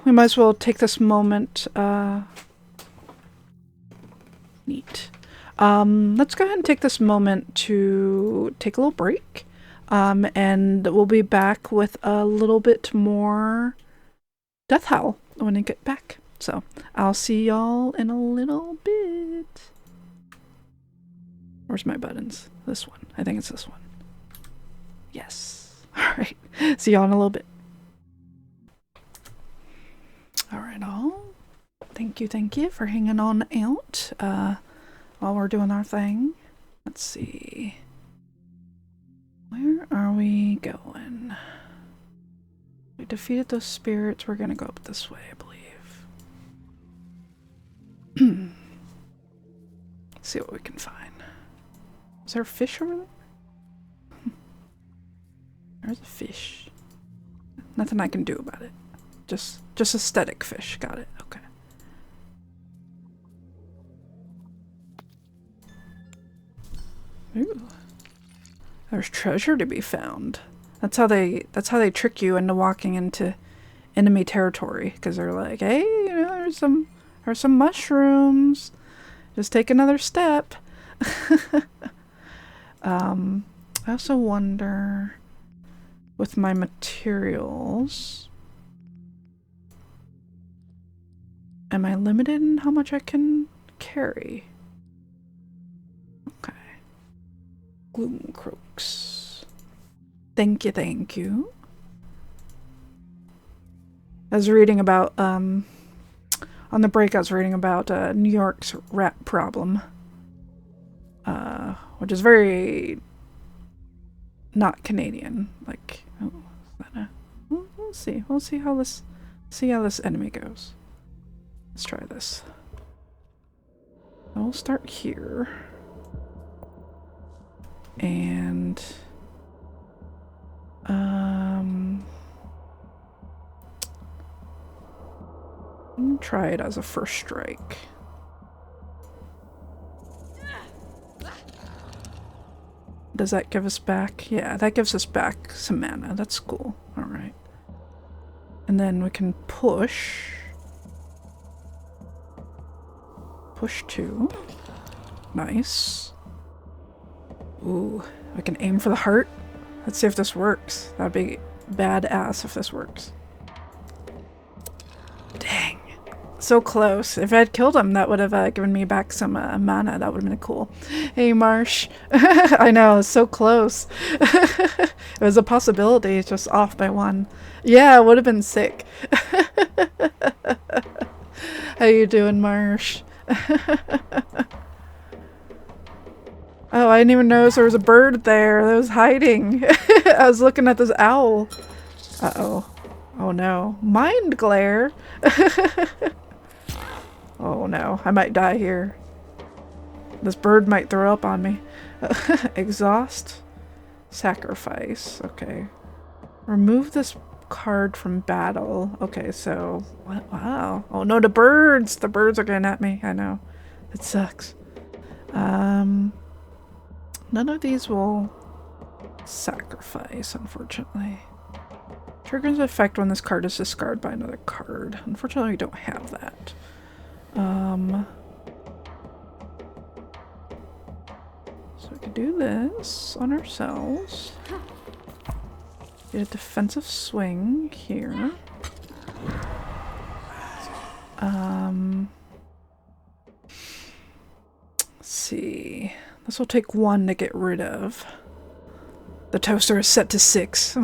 we might as well take this moment, neat. Let's go ahead and take this moment to take a little break. And we'll be back with a little bit more Death Howl when I get back. So, I'll see y'all in a little bit. Where's my buttons? This one. I think it's this one. Yes. Alright. See y'all in a little bit. Alright, all. Thank you for hanging on out while we're doing our thing. Let's see. Where are we going? We defeated those spirits. We're gonna go up this way, I believe. Let's see what we can find. Is there a fish over there? There's a fish. Nothing I can do about it. Just aesthetic fish. Got it. Okay. Ooh. There's treasure to be found. That's how they trick you into walking into enemy territory, because they're like, hey, you know, there's some mushrooms. Just take another step. I also wonder with my materials, am I limited in how much I can carry? Okay. Gloom croaks. Thank you. I was reading about, on the break I was reading about New York's rat problem. which is very not Canadian. Like, oh, is that a, we'll see. We'll see how this enemy goes. Let's try this. I'll start here. And try it as a first strike. Does that give us back? Yeah, that gives us back some mana. That's cool. Alright. And then we can push. Push 2. Nice. Ooh, I can aim for the heart. Let's see if this works. That'd be badass if this works. Dang. So close. If I had killed him, that would have given me back some mana. That would have been cool. Hey, Marsh. I know, it's so close. It was a possibility. It's just off by 1. Yeah, it would have been sick. How you doing, Marsh? Oh, I didn't even notice there was a bird there that was hiding. I was looking at this owl. Uh-oh. Oh no. Mind glare? Oh no. I might die here. This bird might throw up on me. Exhaust. Sacrifice. Okay. Remove this card from battle. Okay, so... Wow. Oh no, the birds! The birds are getting at me. I know. It sucks. None of these will sacrifice, unfortunately. Triggers effect when this card is discarded by another card. Unfortunately, we don't have that. So we could do this on ourselves. Get a defensive swing here. Let's see. This will take 1 to get rid of. The toaster is set to 6.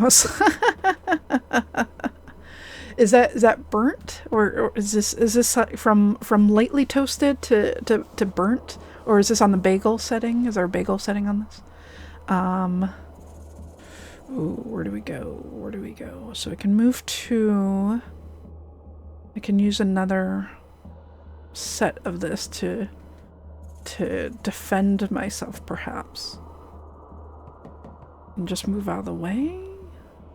Is that burnt, or is this from lightly toasted to burnt, or is this on the bagel setting? Is there a bagel setting on this? Ooh, where do we go? Where do we go? So I can move to. I can use another set of this to defend myself, perhaps. And just move out of the way?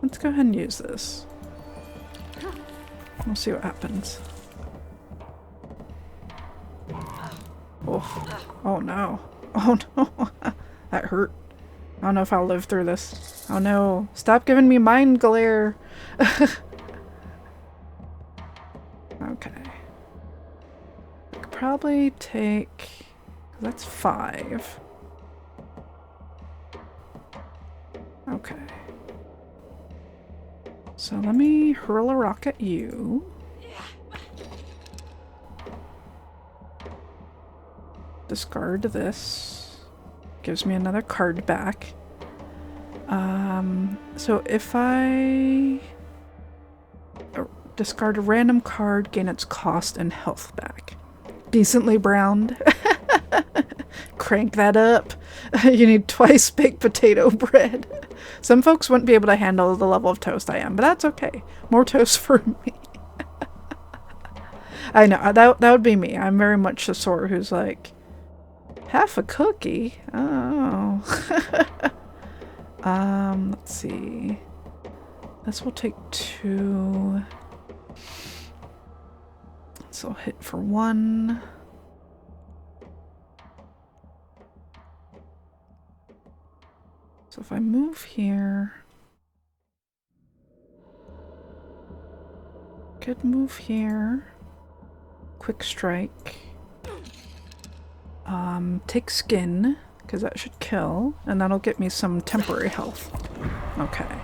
Let's go ahead and use this. We'll see what happens. Oh, oh no. Oh no. That hurt. I don't know if I'll live through this. Oh no. Stop giving me mind glare. Okay. I could probably take... That's 5. Okay. So let me hurl a rock at you. Discard this. Gives me another card back. So if I discard a random card, gain its cost and health back. Decently browned. Crank that up. You need twice baked potato bread. Some folks wouldn't be able to handle the level of toast I am, but that's okay. More toast for me. I know, that would be me. I'm very much the sort who's like, half a cookie? Oh. Let's see. This will take 2. So I'll hit for 1. So if I move here, could move here, quick strike, take skin, because that should kill, and that'll get me some temporary health. Okay.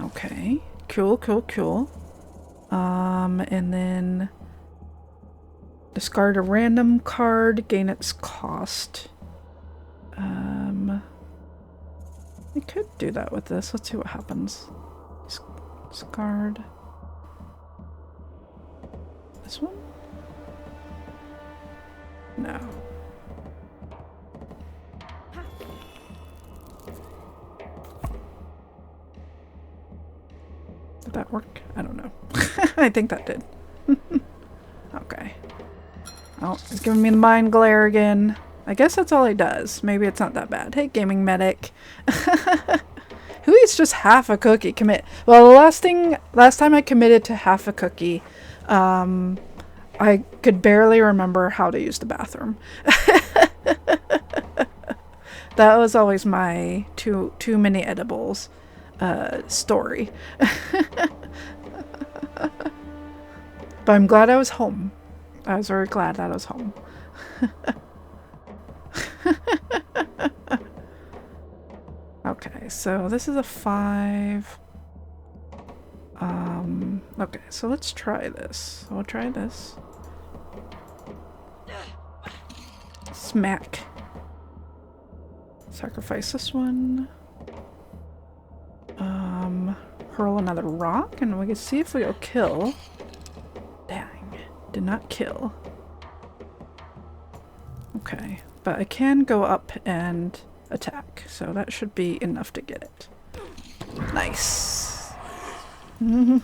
Okay. Cool, cool, cool. And then discard a random card, gain its cost. I could do that with this. Let's see what happens. Discard. This one? No. that work? I don't know. I think that did. Okay. Oh, it's giving me the mind glare again. I guess that's all he does. Maybe it's not that bad. Hey, gaming medic. Who eats just half a cookie? Commit. Well, the last time I committed to half a cookie, I could barely remember how to use the bathroom. That was always my too many edibles story. But I'm glad I was home. I was very glad that I was home. Okay, so this is a 5. Okay, so let's try this. We'll try this. Smack. Sacrifice this one. Hurl another rock, and we can see if we'll kill. Dang, did not kill. Okay, but I can go up and attack, so that should be enough to get it. Nice. Ooh,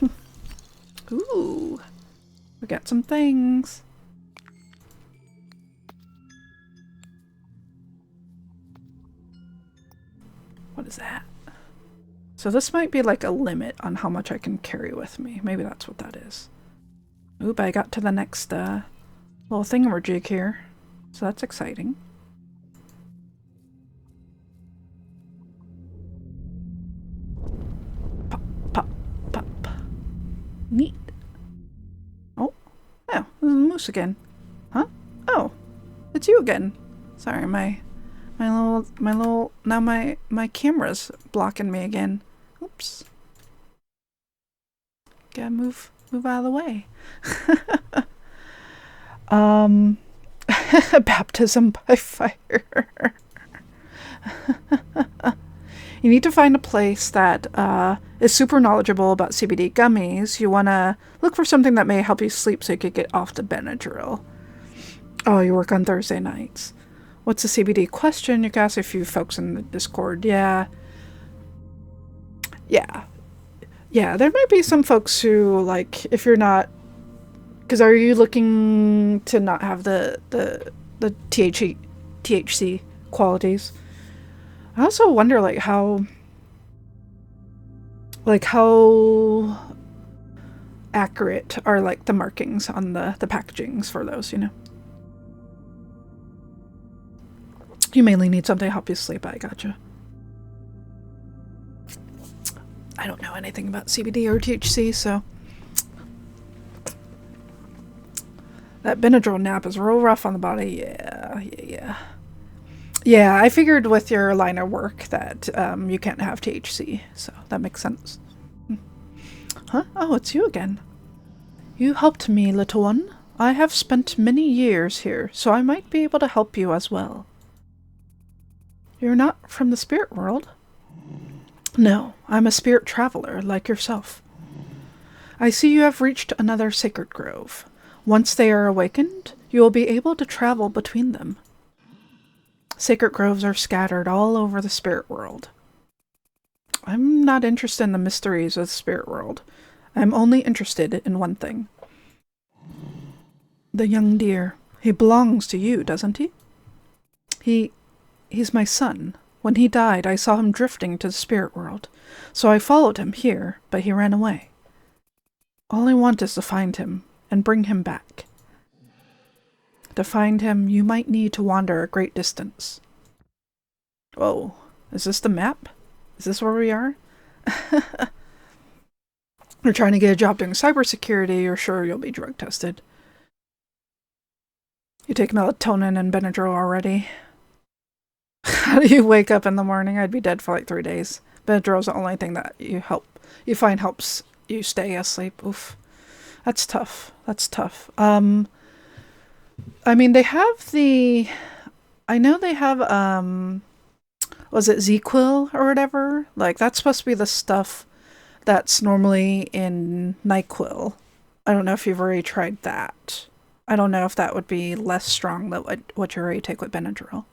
we got some things. What is that? So this might be like a limit on how much I can carry with me. Maybe that's what that is. Oop, I got to the next little thingamajig here. So that's exciting. Pop, pop, pop. Neat. Oh, there's a moose again. Huh? Oh, it's you again. Sorry, my camera's blocking me again. Oops. Gotta move out of the way. Baptism by fire. You need to find a place that is super knowledgeable about CBD gummies. You want to look for something that may help you sleep so you could get off the Benadryl. Oh, you work on Thursday nights. What's a CBD question? You can ask a few folks in the Discord. Yeah, there might be some folks who, like, if you're not... Because are you looking to not have the THC qualities? I also wonder, like, how accurate are, like, the markings on the packagings for those, you know? You mainly need something to help you sleep. I gotcha. I don't know anything about CBD or THC, so... That Benadryl nap is real rough on the body. Yeah. Yeah, I figured with your line of work that you can't have THC, so that makes sense. Huh? Oh, it's you again. You helped me, little one. I have spent many years here, so I might be able to help you as well. You're not from the spirit world? No, I'm a spirit traveler, like yourself. I see you have reached another sacred grove. Once they are awakened, you will be able to travel between them. Sacred groves are scattered all over the spirit world. I'm not interested in the mysteries of the spirit world. I'm only interested in one thing. The young deer. He belongs to you, doesn't he? He's my son. When he died, I saw him drifting to the spirit world, so I followed him here, but he ran away. All I want is to find him and bring him back. To find him, you might need to wander a great distance. Whoa, is this the map? Is this where we are? You're trying to get a job doing cybersecurity, you're sure you'll be drug tested. You take melatonin and Benadryl already. How do you wake up in the morning? I'd be dead for like 3 days. Benadryl's the only thing that you find helps you stay asleep. Oof. That's tough. I mean, they have I know they have, was it ZQuil or whatever? Like, that's supposed to be the stuff that's normally in NyQuil. I don't know if you've already tried that. I don't know if that would be less strong than what you already take with Benadryl.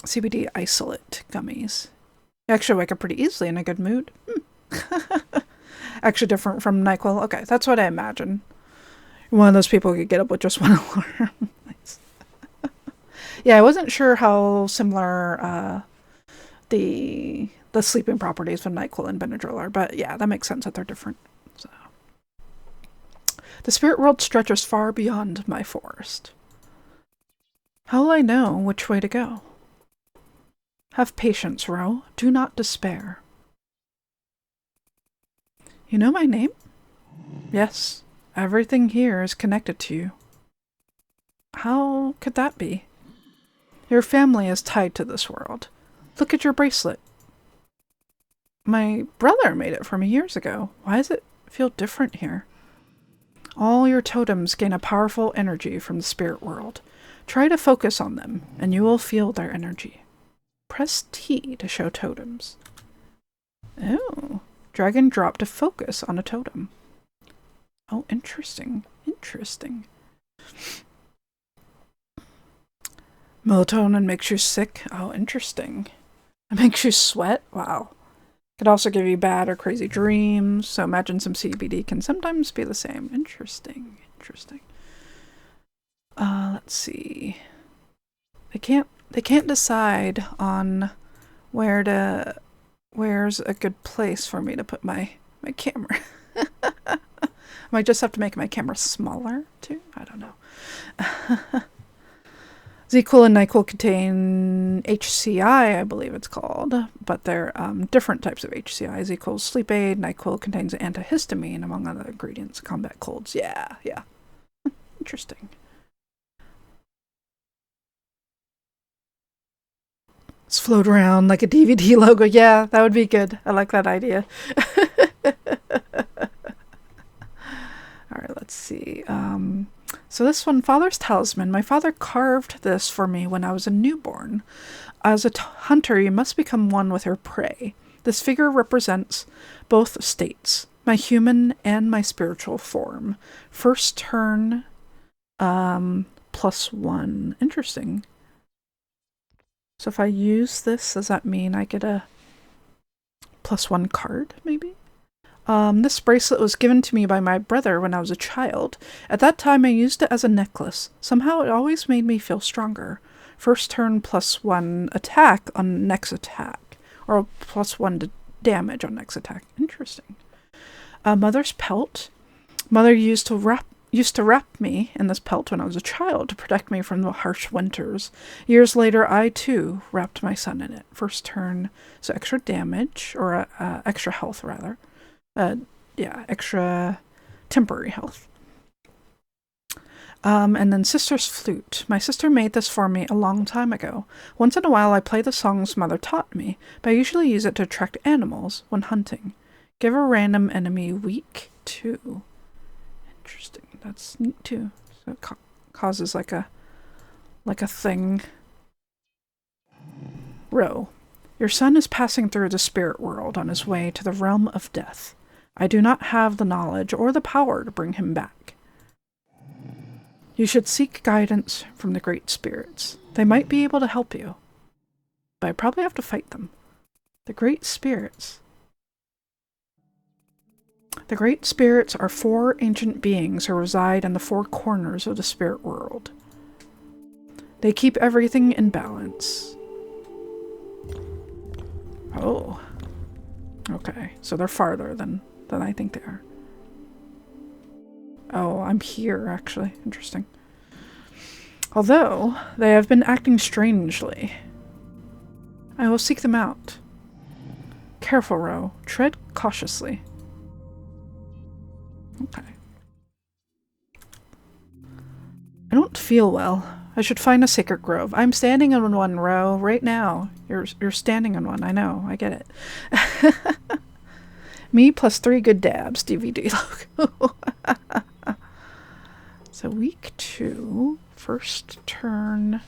CBD isolate gummies. You actually wake up pretty easily in a good mood. Actually different from NyQuil. Okay, that's what I imagine. One of those people who could get up with just one alarm. Nice. Yeah, I wasn't sure how similar the sleeping properties of NyQuil and Benadryl are, but yeah, that makes sense that they're different. So, the spirit world stretches far beyond my forest. How will I know which way to go? Have patience, Ro. Do not despair. You know my name? Yes. Everything here is connected to you. How could that be? Your family is tied to this world. Look at your bracelet. My brother made it for me years ago. Why does it feel different here? All your totems gain a powerful energy from the spirit world. Try to focus on them, and you will feel their energy. Press T to show totems. Oh, drag and drop to focus on a totem. Oh, interesting. Interesting. Melatonin makes you sick. Oh, interesting. It makes you sweat. Wow. Could also give you bad or crazy dreams. So imagine some CBD can sometimes be the same. Interesting. Interesting. Let's see. They can't decide on where's a good place for me to put my camera. I might just have to make my camera smaller too. I don't know. ZQuil and NyQuil contain HCI, I believe it's called, but they're different types of HCI. ZQuil's sleep aid, NyQuil contains antihistamine, among other ingredients to combat colds. Yeah. Interesting. Let's float around like a DVD logo. Yeah, that would be good. I like that idea. Alright, let's see. So this one, Father's Talisman. My father carved this for me when I was a newborn. As a hunter, you must become one with your prey. This figure represents both states, my human and my spiritual form. First turn, +1. Interesting. So if I use this, does that mean I get a +1 card, maybe? This bracelet was given to me by my brother when I was a child. At that time, I used it as a necklace. Somehow, it always made me feel stronger. First turn +1 attack on next attack, or +1 to damage on next attack. Interesting. Mother's pelt. Mother used to wrap me in this pelt when I was a child to protect me from the harsh winters. Years later, I too wrapped my son in it. First turn, so extra damage, or extra health rather. Extra temporary health. And then Sister's Flute. My sister made this for me a long time ago. Once in a while I play the songs Mother taught me, but I usually use it to attract animals when hunting. Give a random enemy weak 2. Interesting. That's neat too. So it causes like a thing. Ro. Your son is passing through the spirit world on his way to the realm of death. I do not have the knowledge or the power to bring him back. You should seek guidance from the great spirits. They might be able to help you, but I probably have to fight them. The great spirits. The great spirits are 4 ancient beings who reside in the 4 corners of the spirit world. They keep everything in balance. Oh. Okay, so they're farther than I think they are. Oh, I'm here, actually. Interesting. Although, they have been acting strangely. I will seek them out. Careful, Ro. Tread cautiously. Okay. I don't feel well. I should find a sacred grove. I'm standing on one, Ro, right now. You're standing on one. I know. I get it. Me plus 3 good dabs. DVD logo. So week 2. First turn.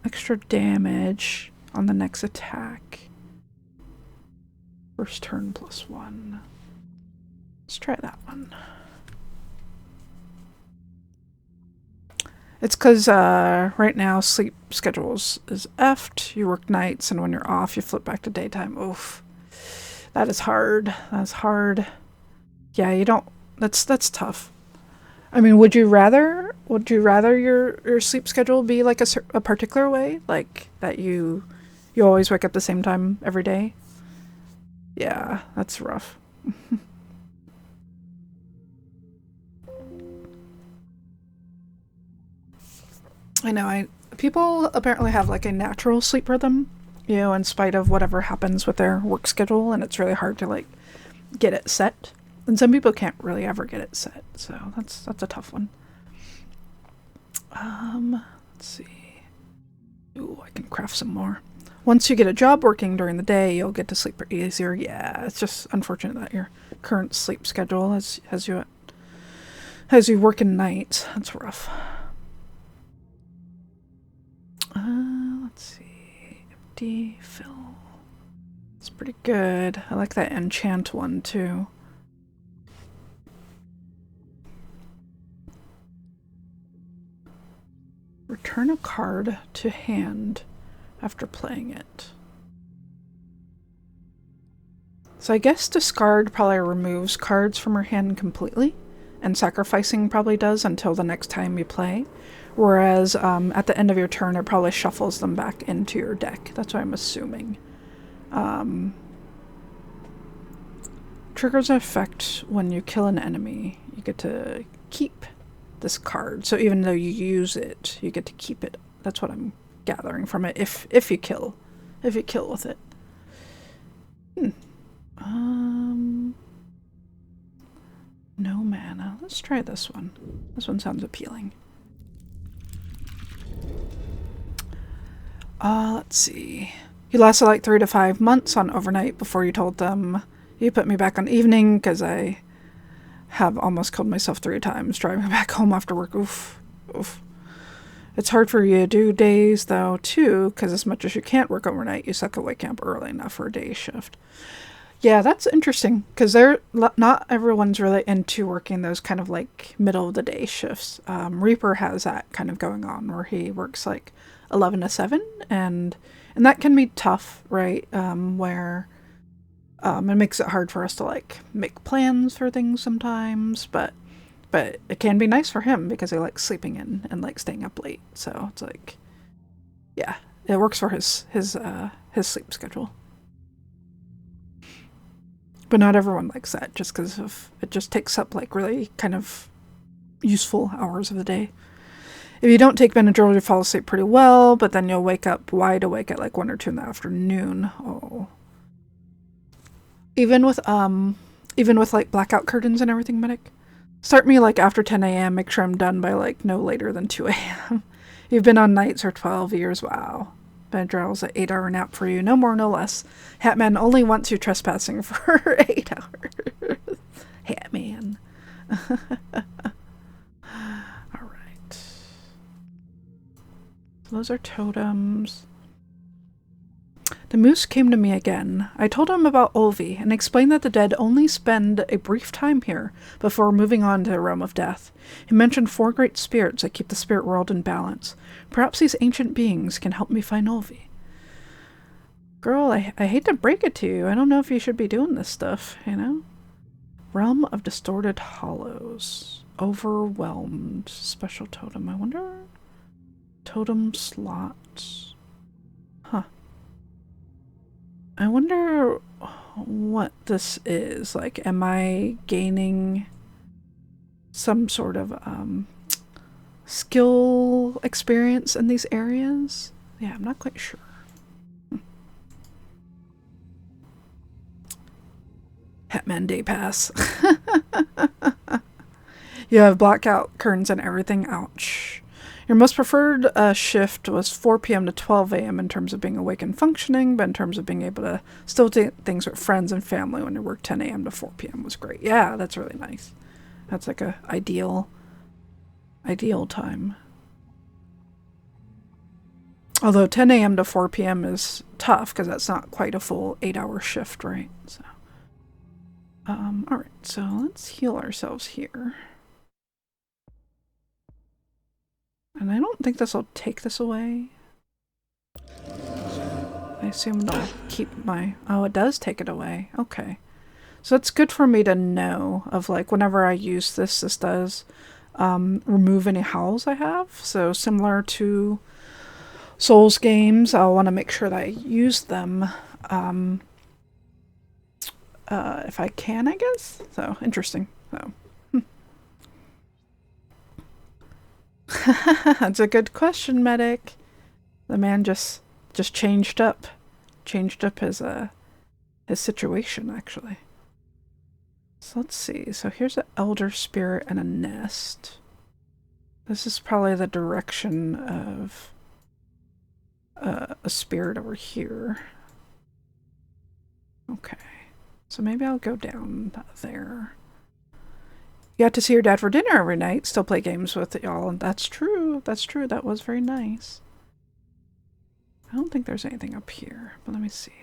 Extra damage on the next attack. First turn +1. Let's try that one. It's because right now sleep schedules is effed. You work nights, and when you're off, you flip back to daytime. Oof. That is hard. That's hard. Yeah, you don't. That's tough. I mean, would you rather your sleep schedule be like a particular way, like that you always wake up the same time every day? Yeah, that's rough. I know. I People apparently have like a natural sleep rhythm, in spite of whatever happens with their work schedule, and it's really hard to like get it set. And some people can't really ever get it set, so that's a tough one. Let's see. Ooh, I can craft some more. Once you get a job working during the day, you'll get to sleep easier. Yeah, it's just unfortunate that your current sleep schedule has you working nights. That's rough. Let's see. Empty fill. It's pretty good. I like that enchant one too. Return a card to hand after playing it. So I guess discard probably removes cards from your hand completely, and sacrificing probably does until the next time you play. Whereas at the end of your turn, it probably shuffles them back into your deck. That's what I'm assuming. Triggers an effect when you kill an enemy. You get to keep this card. So even though you use it, you get to keep it. That's what I'm gathering from it. If you kill with it. No mana. Let's try this one. This one sounds appealing. Let's see. You lasted like 3 to 5 months on overnight before you told them you put me back on evening because I have almost killed myself 3 times driving back home after work. Oof. It's hard for you to do days though too, because as much as you can't work overnight, you suck at waking up early enough for a day shift. Yeah, that's interesting because not everyone's really into working those kind of like middle of the day shifts. Reaper has that kind of going on where he works like 11 to 7, and that can be tough, right? Where it makes it hard for us to like make plans for things sometimes, but it can be nice for him because he likes sleeping in and like staying up late. So it's like, yeah, it works for his sleep schedule. But not everyone likes that just because of it just takes up like really kind of useful hours of the day. If you don't take Benadryl, you fall asleep pretty well, but then you'll wake up wide awake at like 1 or 2 in the afternoon. Oh. Even with like blackout curtains and everything, medic. Start me like after 10 a.m. Make sure I'm done by like no later than 2 a.m. You've been on nights for 12 years. Wow. Benadryl's an 8-hour nap for you. No more, no less. Hatman only wants you trespassing for 8 hours. Hatman. Alright. Those are totems. The moose came to me again. I told him about Olvi and explained that the dead only spend a brief time here before moving on to the realm of death. He mentioned 4 great spirits that keep the spirit world in balance. Perhaps these ancient beings can help me find Olvi. Girl, I hate to break it to you. I don't know if you should be doing this stuff, you know? Realm of Distorted Hollows. Overwhelmed. Special totem. I wonder... Totem slots. Huh. I wonder what this is. Like, am I gaining some sort of skill experience in these areas? Yeah, I'm not quite sure. Hetman Day Pass. You have blackout curtains and everything. Ouch. Your most preferred shift was 4 p.m. to 12 a.m. in terms of being awake and functioning, but in terms of being able to still do things with friends and family when you work 10 a.m. to 4 p.m. was great. Yeah, that's really nice. That's like a ideal time. Although 10 a.m. to 4 p.m. is tough because that's not quite a full 8-hour shift, right? So, all right. So let's heal ourselves here. And I don't think this will take this away. I assume it'll keep my... Oh, it does take it away. Okay. So it's good for me to know of, like, whenever I use this, this does remove any howls I have. So similar to Souls games, I'll want to make sure that I use them if I can, I guess. So, interesting. So, That's a good question, medic. The man just changed up his situation, actually. So let's see. So here's an elder spirit and a nest. This is probably the direction of a spirit over here. Okay. So maybe I'll go down there. You got to see your dad for dinner every night. Still play games with y'all. And that's true. That's true. That was very nice. I don't think there's anything up here. But let me see.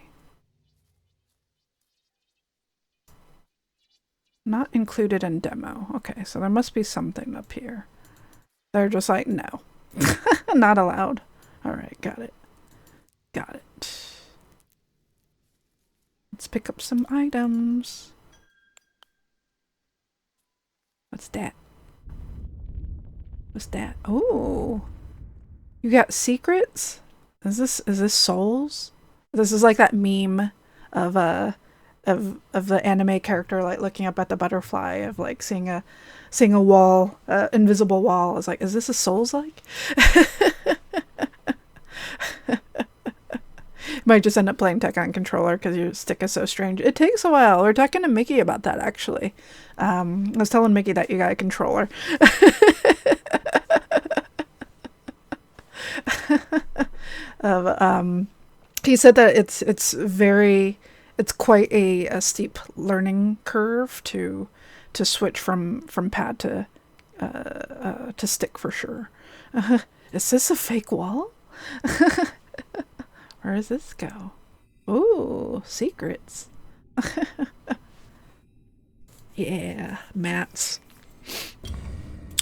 Not included in demo. Okay, so there must be something up here. They're just like, no. Not allowed. Alright, got it. Got it. Let's pick up some items. What's that? What's that? Oh, you got secrets? Is this souls? This is like that meme of the anime character like looking up at the butterfly of like seeing a wall, invisible wall. Is like, is this a souls like? Might just end up playing tech on controller because your stick is so strange. It takes a while. We're talking to Mickey about that, actually. I was telling Mickey that you got a controller. He said that it's quite a steep learning curve to switch from pad to stick for sure. Is this a fake wall? Where does this go? Ooh, secrets. Yeah, mats.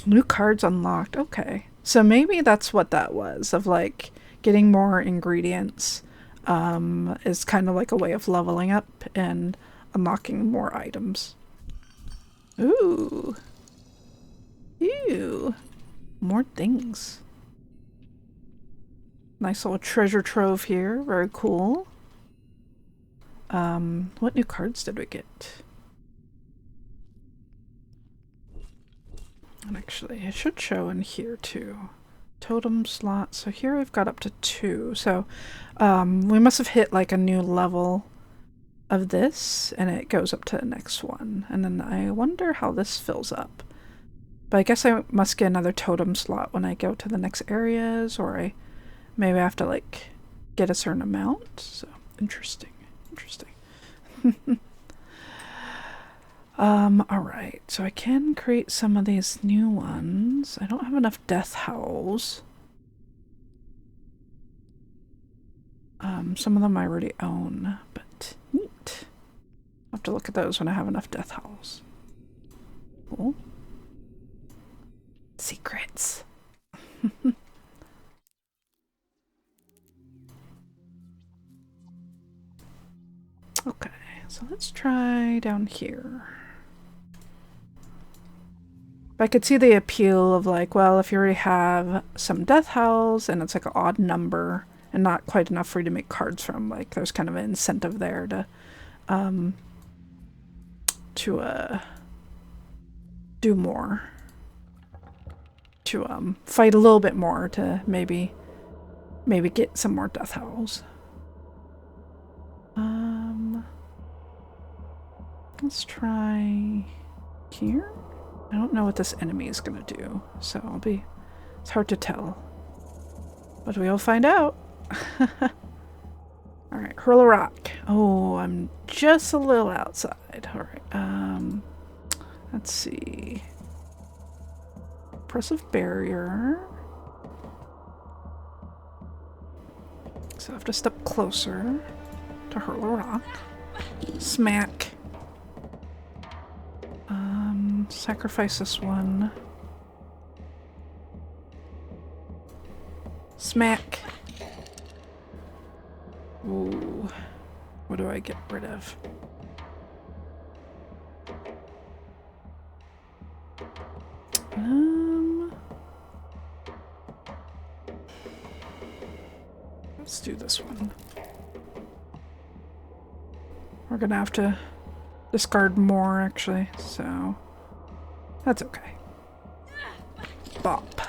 New cards unlocked. Okay. So maybe that's what that was, of like getting more ingredients is kind of like a way of leveling up and unlocking more items. Ooh. Ew. More things. Nice little treasure trove here. Very cool. What new cards did we get? And actually, it should show in here too. Totem slot. So here we've got up to 2. So we must have hit like a new level of this, and it goes up to the next one. And then I wonder how this fills up. But I guess I must get another totem slot when I go to the next areas, or maybe I have to like get a certain amount. So interesting. Interesting. Alright, so I can create some of these new ones. I don't have enough Death Howls. Some of them I already own, but neat. I'll have to look at those when I have enough Death Howls. Cool. Secrets. Okay, so let's try down here. I could see the appeal of like, well, if you already have some Death Howls and it's like an odd number and not quite enough for you to make cards from, like there's kind of an incentive there to do more. To fight a little bit more to maybe get some more Death Howls. Let's try here. I don't know what this enemy is gonna do, so it's hard to tell. But we'll find out. Alright, hurl a rock. Oh, I'm just a little outside. Alright, let's see. Oppressive barrier. So I have to step closer to hurl a rock. Smack. Sacrifice this one. Smack. Ooh. What do I get rid of? Let's do this one. We're gonna have to discard more, actually, so that's okay. Bop.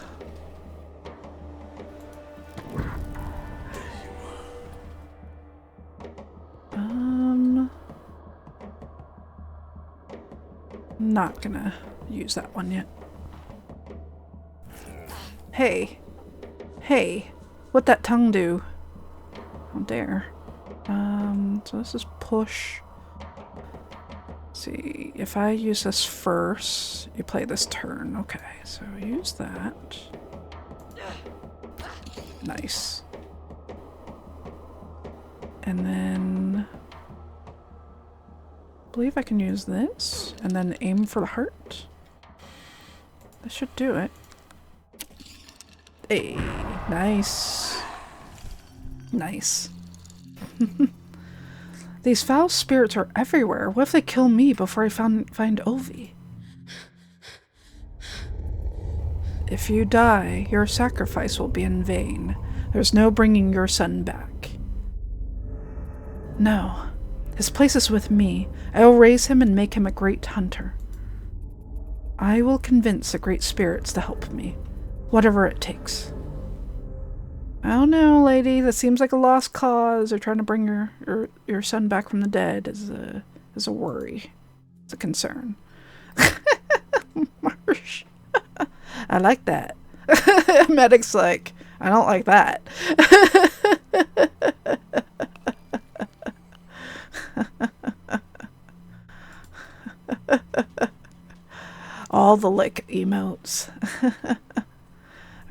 Not gonna use that one yet. Hey. Hey. What'd that tongue do? How dare. So this is push. Let's see, if I use this first, you play this turn. Okay, so use that. Nice. And then I believe I can use this and then aim for the heart. That should do it. Hey, nice. Nice. These foul spirits are everywhere. What if they kill me before I find Ovi? If you die, your sacrifice will be in vain. There's no bringing your son back. No. His place is with me. I will raise him and make him a great hunter. I will convince the great spirits to help me. Whatever it takes. I don't know, lady. That seems like a lost cause. They're trying to bring your son back from the dead is a worry. It's a concern. Marsh. I like that. Medic's like, I don't like that. All the lick emotes.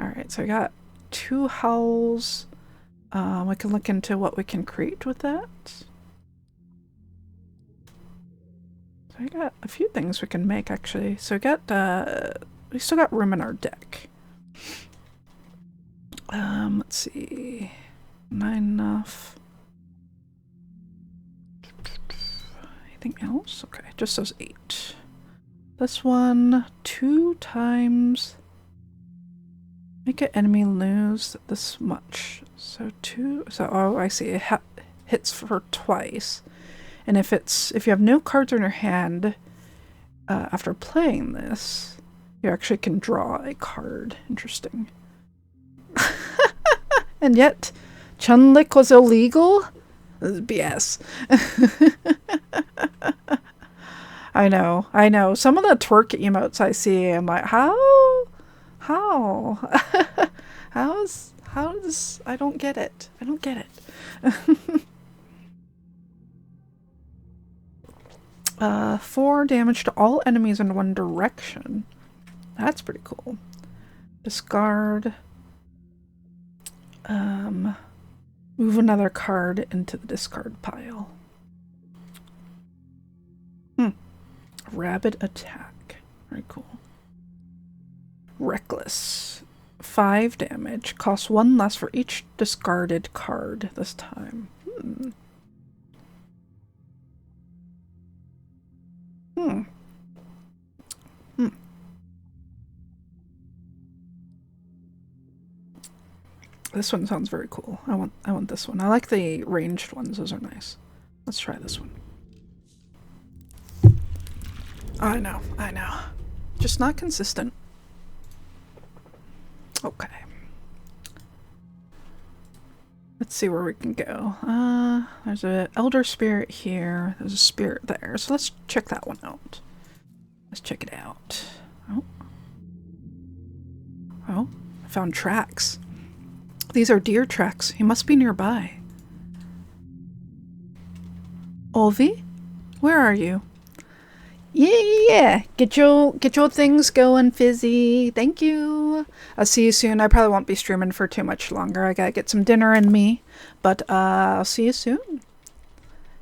Alright, so I got 2 howls. We can look into what we can create with that. So I got a few things we can make, actually. So we still got room in our deck. Let's see. 9 enough. Anything else? Okay, just those 8. This one, 2 times. Make an enemy lose this much. So 2. So oh, I see. It hits for twice. And if you have no cards in your hand after playing this, you actually can draw a card. Interesting. And yet, Chunlik was illegal? This is BS. I know. Some of the twerk emotes I see, I'm like, how? How does, I don't get it. I don't get it. 4 damage to all enemies in one direction. That's pretty cool. Discard. Move another card into the discard pile. Rabid attack. Very cool. Reckless. 5 damage. Costs 1 less for each discarded card this time. This one sounds very cool. I want this one. I like the ranged ones. Those are nice. Let's try this one. I know. Just not consistent. Okay. Let's see where we can go. There's an elder spirit here. There's a spirit there. So let's check that one out. Let's check it out. Oh, I found tracks. These are deer tracks. He must be nearby. Olvi? Where are you? Yeah. Get your things going, Fizzy. Thank you. I'll see you soon. I probably won't be streaming for too much longer. I gotta get some dinner in me. But I'll see you soon.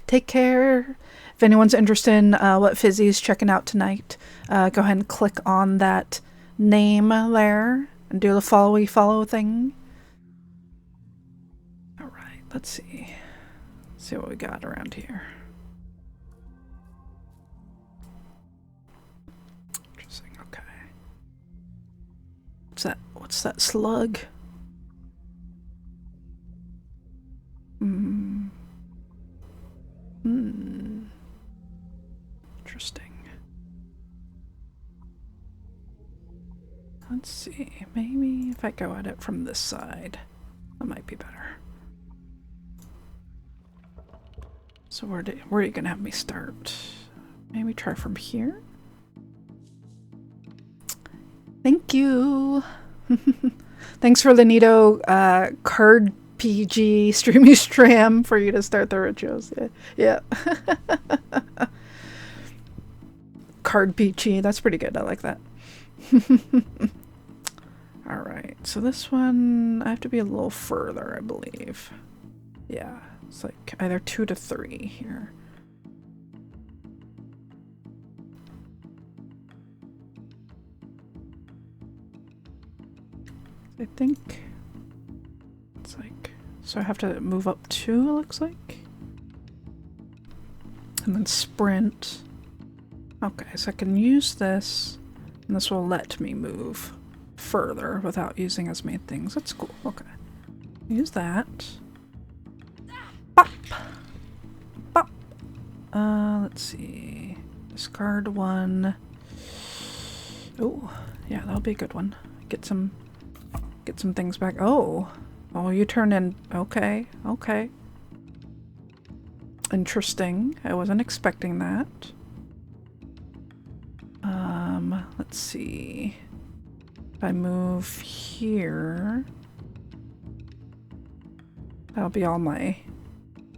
Take care. If anyone's interested in what Fizzy's checking out tonight, go ahead and click on that name there and do the follow thing. Alright, let's see. see what we got around here. Interesting, okay. What's that? What's that slug? Interesting. Let's see, maybe if I go at it from this side, that might be better. So where are you gonna have me start? Maybe try from here? Thank you! Thanks for the Nito card PG streamy stram for you to start the rituals. Yeah. Card PG, that's pretty good, I like that. Alright, so this one, I have to be a little further, I believe. Yeah, it's like either 2 to 3 here. I think it's like, so I have to move up 2, it looks like. And then sprint. Okay, so I can use this, and this will let me move further without using as many things. That's cool. Okay. Use that. Bop! Bop! Let's see. Discard 1. Oh, yeah, that'll be a good one. Get some things back. Oh, you turn in. Okay, okay. Interesting. I wasn't expecting that. Let's see. If I move here, that'll be all my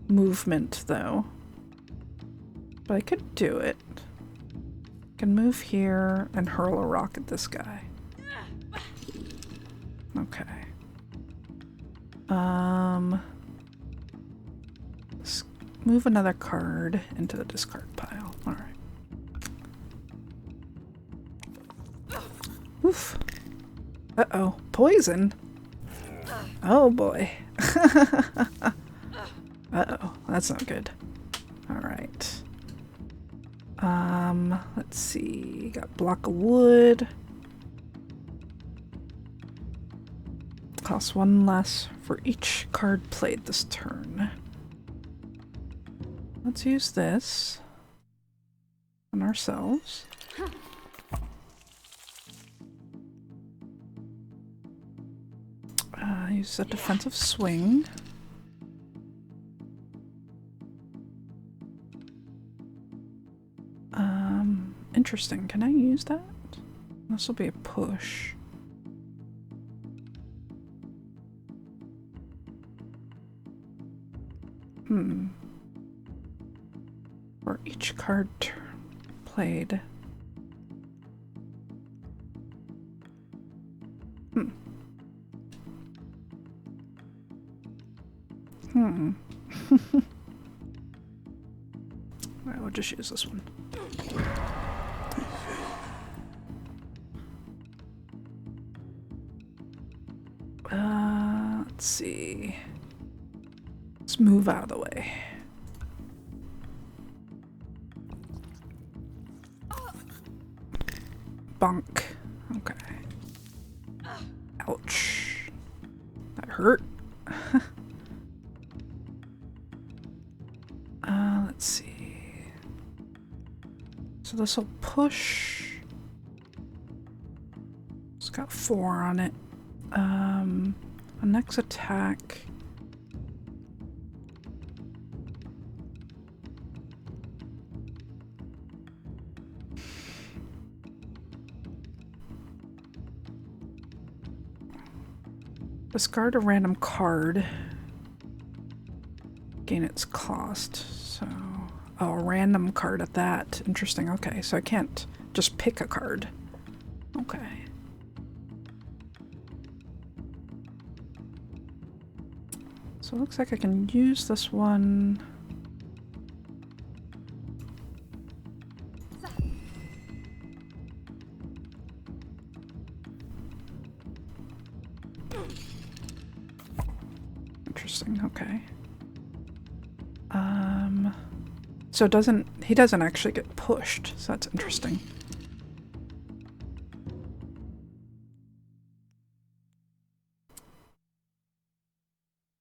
movement, though. But I could do it. I can move here and hurl a rock at this guy. Okay. Let's move another card into the discard pile. Alright. Oof. Uh-oh. Poison? Oh boy. Uh-oh. That's not good. Alright. Let's see. Got block of wood. Costs 1 less for each card played this turn. Let's use this on ourselves. Use a defensive swing. Interesting. Can I use that? This will be a push. For each card played. Alright, we'll just use this one. Let's see. Let's move out of the way. Bonk. Okay. Ouch. That hurt. Let's see. So this will push. It's got 4 on it. A next attack. Discard a random card. Gain its cost. So, oh, a random card at that. Interesting. Okay, so I can't just pick a card. Okay. So it looks like I can use this one. Interesting, okay. So he doesn't actually get pushed, so that's interesting.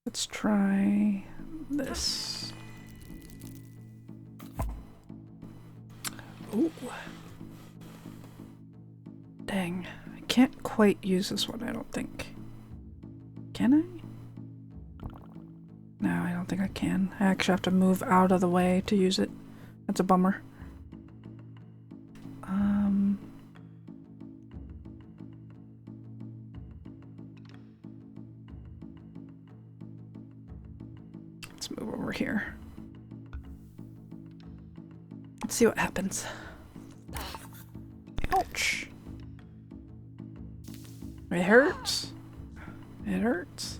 Let's try this. Ooh. Dang. I can't quite use this one, I don't think. Can I? No, I don't think I can. I actually have to move out of the way to use it. That's a bummer. Let's move over here. Let's see what happens. Ouch. It hurts. It hurts.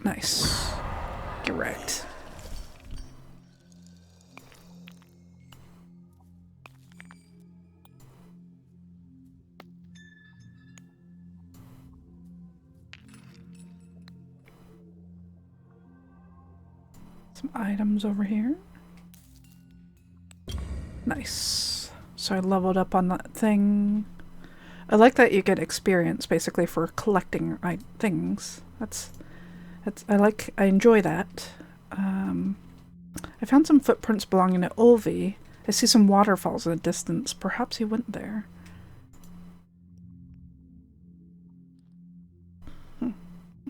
Nice. Get wrecked. Some items over here. Nice. So I leveled up on that thing. I like that you get experience basically for collecting things. I enjoy that. I found some footprints belonging to Olvi. I see some waterfalls in the distance. Perhaps he went there.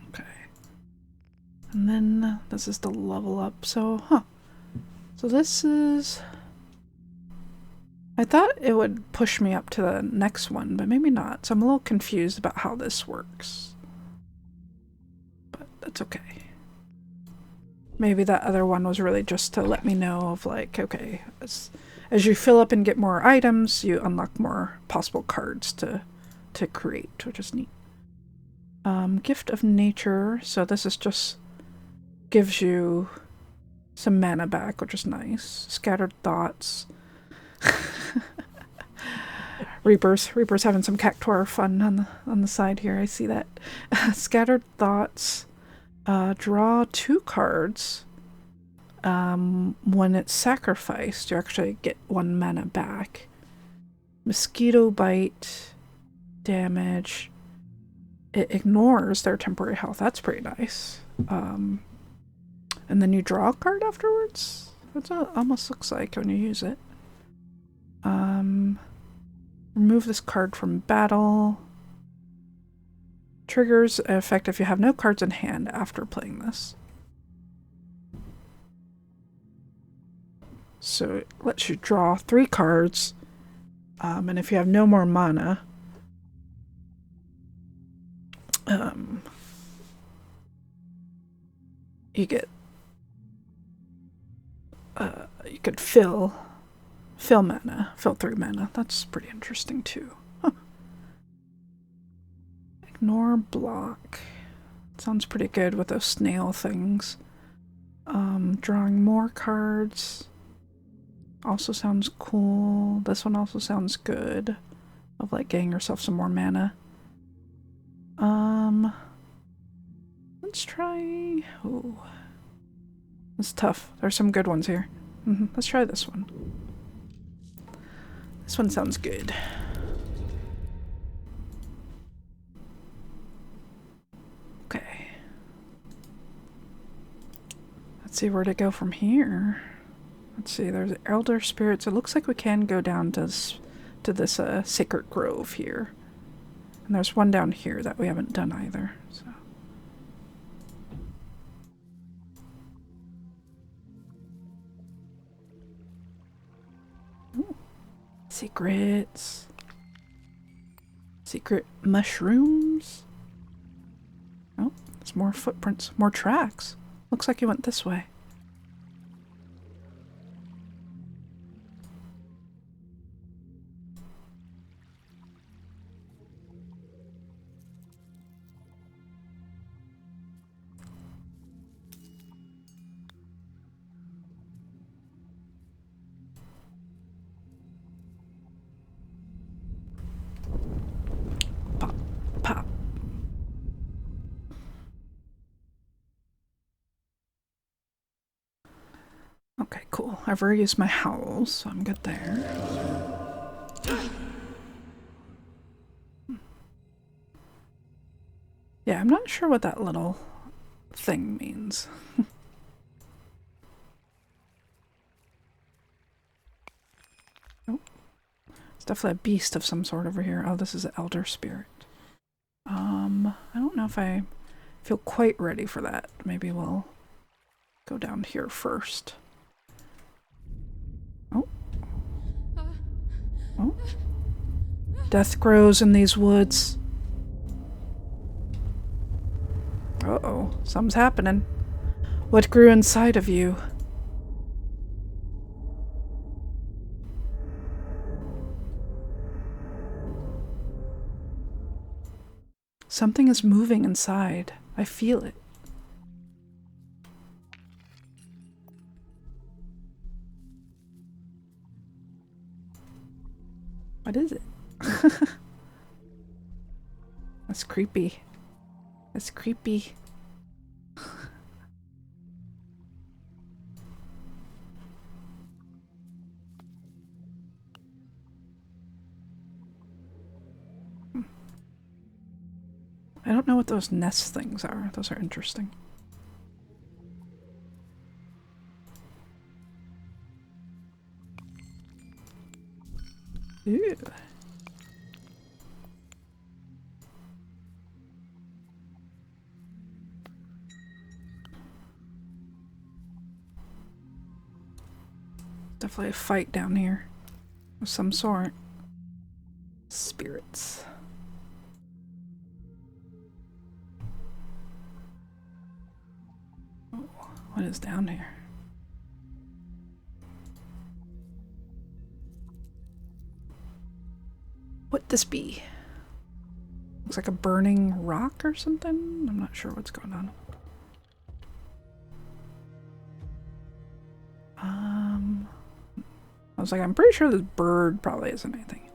Okay. And then this is the level up. So, So this is... I thought it would push me up to the next one, but maybe not. So I'm a little confused about how this works. But that's okay. Maybe that other one was really just to let me know of like, okay, as you fill up and get more items, you unlock more possible cards to create, which is neat. Gift of Nature. So this is just gives you some mana back, which is nice. Scattered Thoughts. Reaper's having some Cactuar fun on the side here. I see that. Scattered Thoughts. Draw 2 cards. When it's sacrificed, you actually get 1 mana back. Mosquito Bite. Damage. It ignores their temporary health. That's pretty nice. And then you draw a card afterwards? That's what it almost looks like when you use it. Remove this card from battle. Triggers effect if you have no cards in hand after playing this. So it lets you draw 3 cards. And if you have no more mana, you get you could fill mana, fill 3 mana. That's pretty interesting too. Huh. Ignore block. Sounds pretty good with those snail things. Drawing more cards also sounds cool. This one also sounds good, of like getting yourself some more mana. Let's try... Oh, it's tough. There's some good ones here. Let's try this one. This one sounds good. Okay. Let's see where to go from here. Let's see, there's Elder Spirits. It looks like we can go down to this Sacred Grove here. And there's one down here that we haven't done either, so... Ooh. Secrets. Secret mushrooms. Oh, there's more footprints, more tracks. Looks like he went this way. Pop, pop. cool. I've already used my howls, so I'm good there. Yeah, I'm not sure what that little thing means. Oh, it's definitely a beast of some sort over here. Oh, this is an elder spirit. I don't know if I feel quite ready for that. Maybe we'll go down here first. Oh. Oh. Death grows in these woods. Uh-oh, something's happening. What grew inside of you? Something is moving inside. I feel it. What is it? That's creepy. That's creepy. I don't know what those nest things are. Those are interesting. Ew. Definitely a fight down here of some sort. Spirits. Oh, what is down here? What this be? Looks like a burning rock or something? I'm not sure what's going on. I was like, I'm pretty sure this bird probably isn't anything.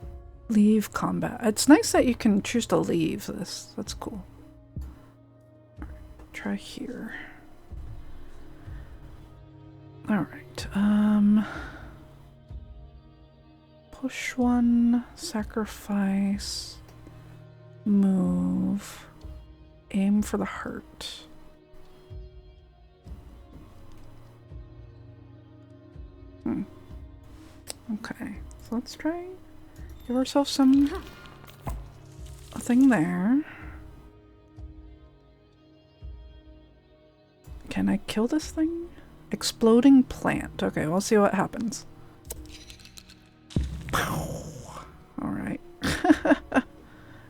Leave combat. It's nice that you can choose to leave this. That's cool. All right, try here. Alright, push one, sacrifice, move, aim for the heart. Okay, so let's try give ourselves a thing there. Can I kill this thing? Exploding plant. Okay, we'll see what happens. Alright. I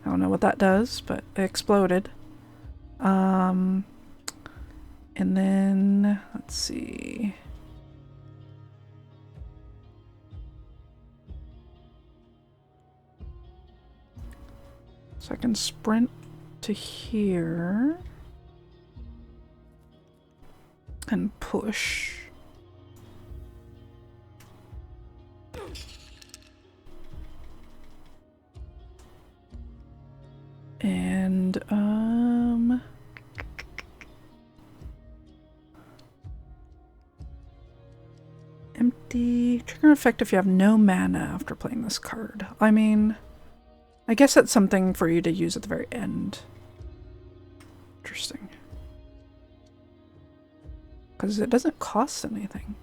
don't know what that does, but it exploded. And then, let's see. So I can sprint to here. And push. And, empty. Trigger effect if you have no mana after playing this card. I mean, I guess that's something for you to use at the very end. Interesting. Because it doesn't cost anything.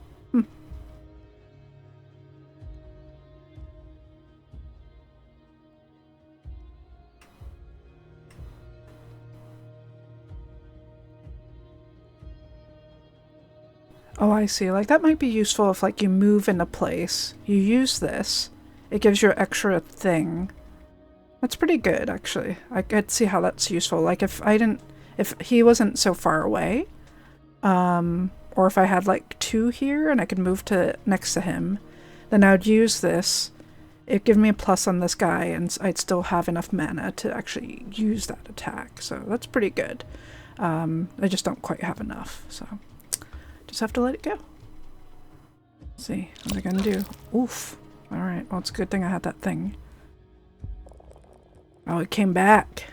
Oh, I see. Like, that might be useful if, like, you move into place. You use this. It gives you an extra thing. That's pretty good, actually. I could see how that's useful. Like, if he wasn't so far away, or if I had, like, two here and I could move to next to him, then I would use this. It'd give me a plus on this guy, and I'd still have enough mana to actually use that attack. So that's pretty good. I just don't quite have enough, so... Just have to let it go. Let's see, what's it gonna do? Oof. Alright, well, it's a good thing I had that thing. Oh, it came back.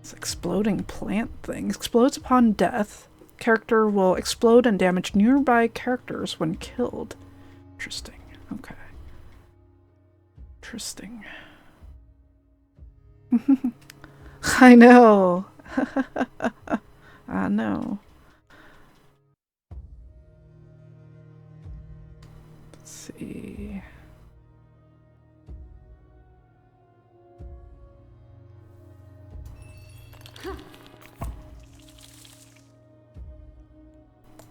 This exploding plant thing. Explodes upon death. character will explode and damage nearby characters when killed. Interesting. Okay. Interesting. I know. I know. Let's see.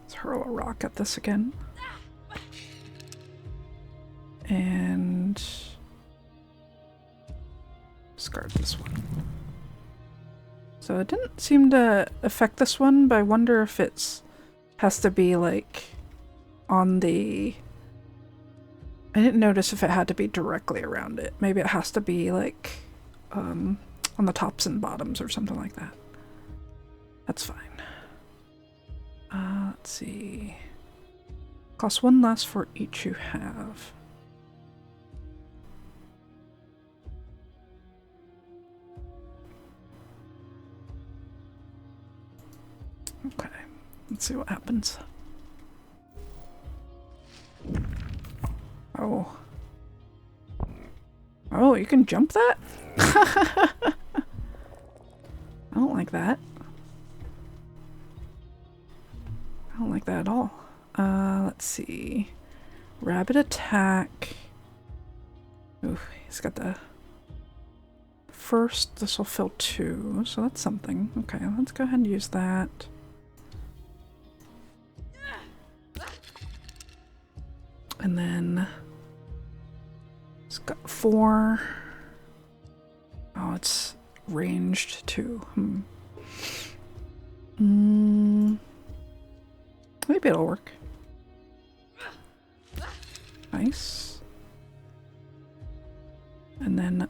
Let's hurl a rock at this again. And discard this one. So it didn't seem to affect this one, but I wonder if it's has to be like on the... I didn't notice if it had to be directly around it. Maybe it has to be like on the tops and bottoms or something like that. That's fine. Let's see. Cost 1 less for each you have. Okay, let's see what happens. Oh. Oh, you can jump that? I don't like that. I don't like that at all. Let's see. Rabbit attack. Ooh, he's got the first. This will fill 2, so that's something. Okay, let's go ahead and use that. And then it's got 4. Oh, it's ranged too. Maybe it'll work. Nice. And then,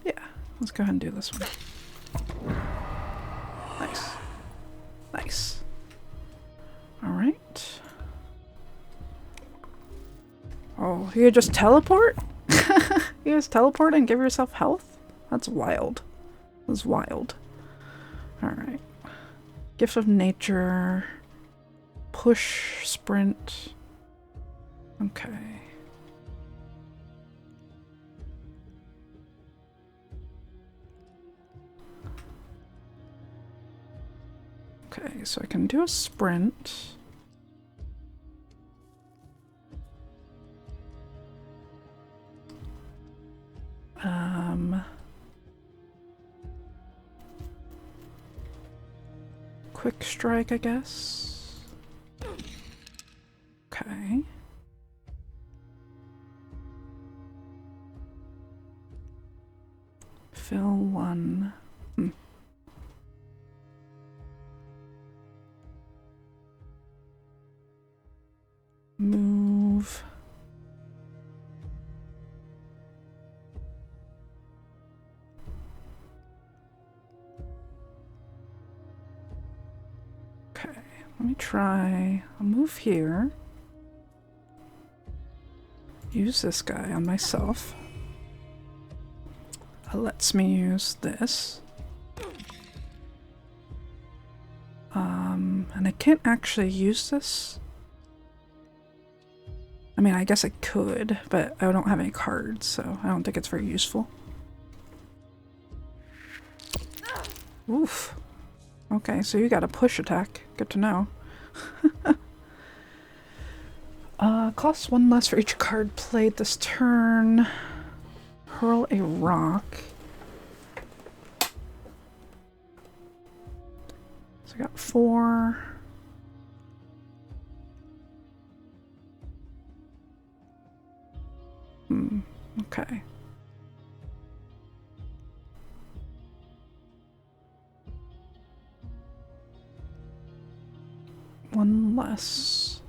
yeah, let's go ahead and do this one. Nice. Nice. All right. Oh, you just teleport? You just teleport and give yourself health? That's wild. That's wild. Alright. Gift of nature. Push, sprint. Okay. Okay, so I can do a sprint. Quick strike, I guess. Okay. Fill 1. Move. Okay, let me try. I'll move here. Use this guy on myself. It lets me use this. And I can't actually use this. I mean, I guess I could, but I don't have any cards, so I don't think it's very useful. Oof. Okay, so you got a push attack. Good to know. Costs 1 less for each card played this turn. Hurl a rock. So I got 4. Okay. One less.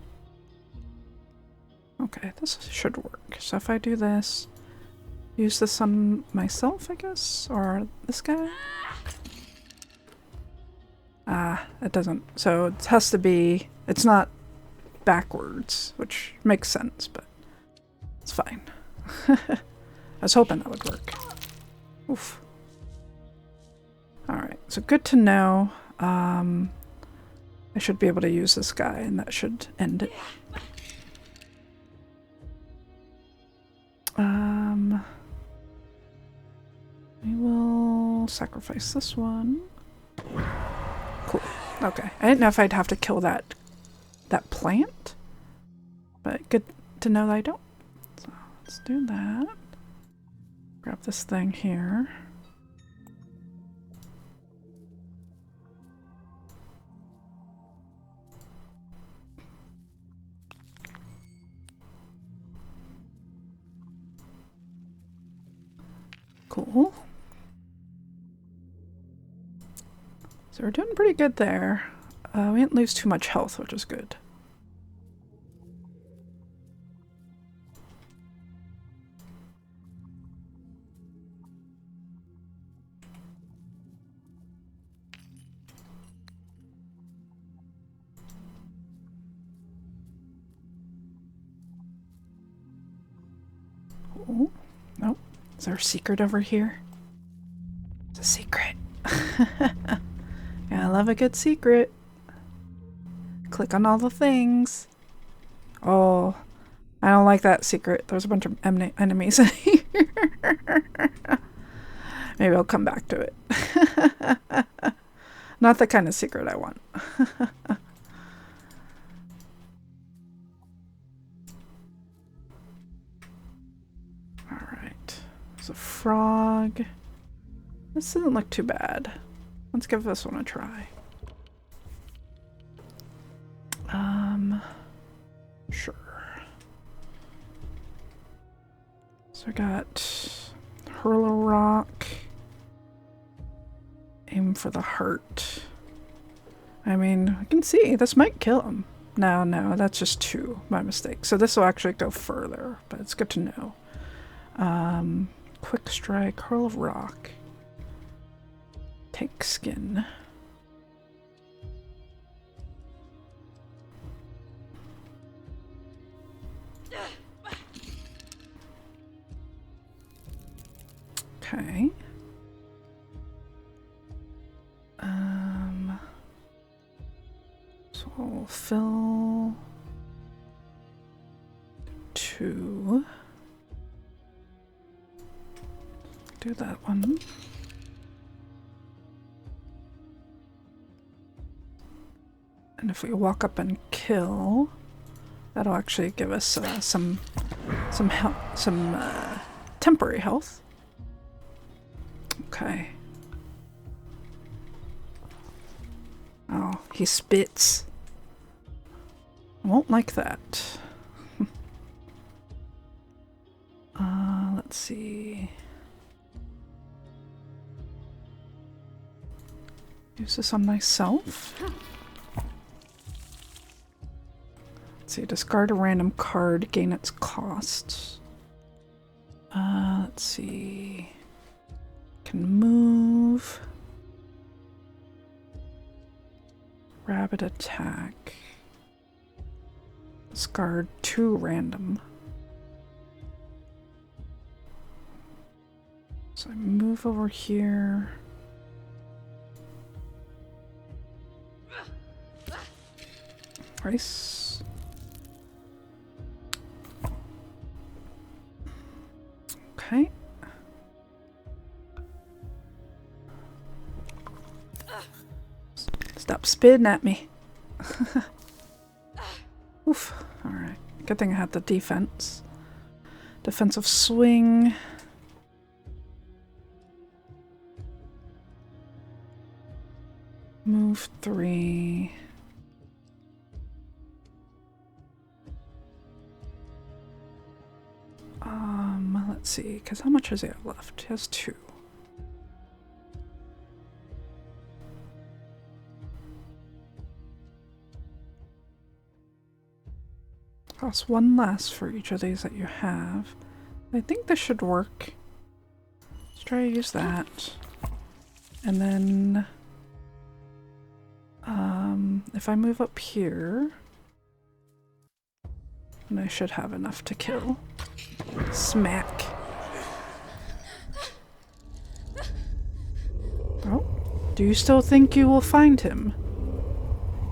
Okay, this should work. So if I do this, use this on myself, I guess? Or this guy? Ah, it doesn't. So it has to be, it's not backwards, which makes sense, but it's fine. I was hoping that would work. Oof. Alright, so good to know. I should be able to use this guy, and that should end it. We will sacrifice this one. Cool. Okay. I didn't know if I'd have to kill that plant, but good to know that I don't. So let's do that. Grab this thing here. Cool. So we're doing pretty good there. We didn't lose too much health, which is good. Cool. Nope. Is there a secret over here? It's a secret. Yeah, I love a good secret. Click on all the things. Oh, I don't like that secret. There's a bunch of enemies in here. Maybe I'll come back to it. Not the kind of secret I want. Alright. There's a frog. This doesn't look too bad. Let's give this one a try. Sure. So I got hurl a rock. Aim for the heart. I mean, I can see this might kill him. No, that's just 2. My mistake. So this will actually go further, but it's good to know. Quick strike, hurl of rock. Take skin. Okay. So we'll fill 2. Do that one. And if we walk up and kill, that'll actually give us some temporary health. Okay. Oh, he spits. I won't like that. Let's see. Use this on myself. Let's see, discard a random card, gain its cost. Let's see. Can move. Rabbit attack. Discard 2 random. So I move over here. Price. Okay. Stop spitting at me. Oof. Alright. Good thing I had the defense. Defensive swing. Move 3. Let's see, because how much does he have left? He has 2. Cost 1 less for each of these that you have. I think this should work. Let's try to use that. And then if I move up here, then I should have enough to kill. Smack. Oh, do you still think you will find him?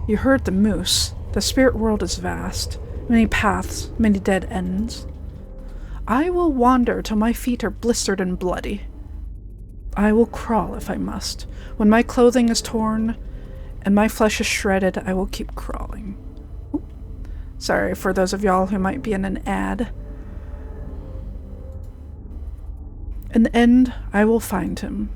You heard the moose. The spirit world is vast. Many paths, many dead ends. I will wander till my feet are blistered and bloody. I will crawl if I must. When my clothing is torn and my flesh is shredded, I will keep crawling. Ooh. Sorry for those of y'all who might be in an ad. In the end, I will find him.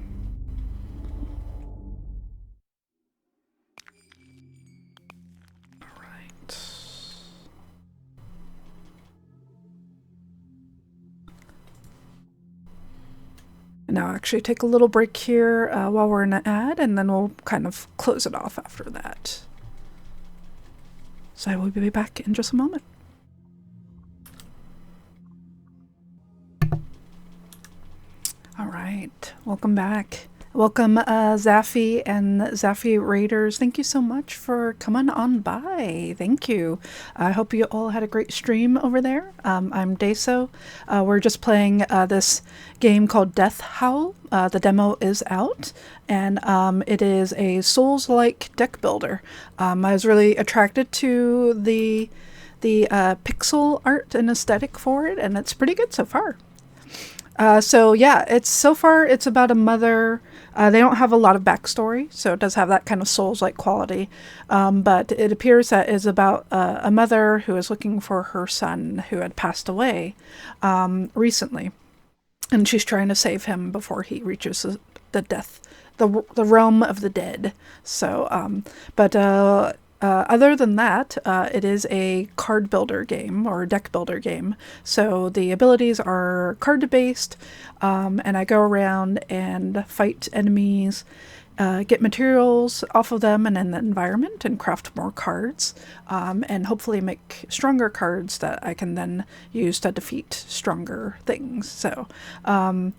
And now I'll actually take a little break here while we're in an ad, and then we'll kind of close it off after that. So I will be back in just a moment. All right, welcome back. Welcome, Zaffi and Zaffi Raiders. Thank you so much for coming on by. Thank you. I hope you all had a great stream over there. I'm Deso. We're just playing this game called Death Howl. The demo is out, and it is a Souls-like deck builder. I was really attracted to the pixel art and aesthetic for it, and it's pretty good so far. So yeah, it's about a mother. They don't have a lot of backstory, so it does have that kind of Souls-like quality. But it appears that it's about a mother who is looking for her son who had passed away recently, and she's trying to save him before he reaches the realm of the dead. So, other than that, it is a card builder game or deck builder game. So the abilities are card based, and I go around and fight enemies, get materials off of them and in the environment, and craft more cards, and hopefully make stronger cards that I can then use to defeat stronger things. So I'm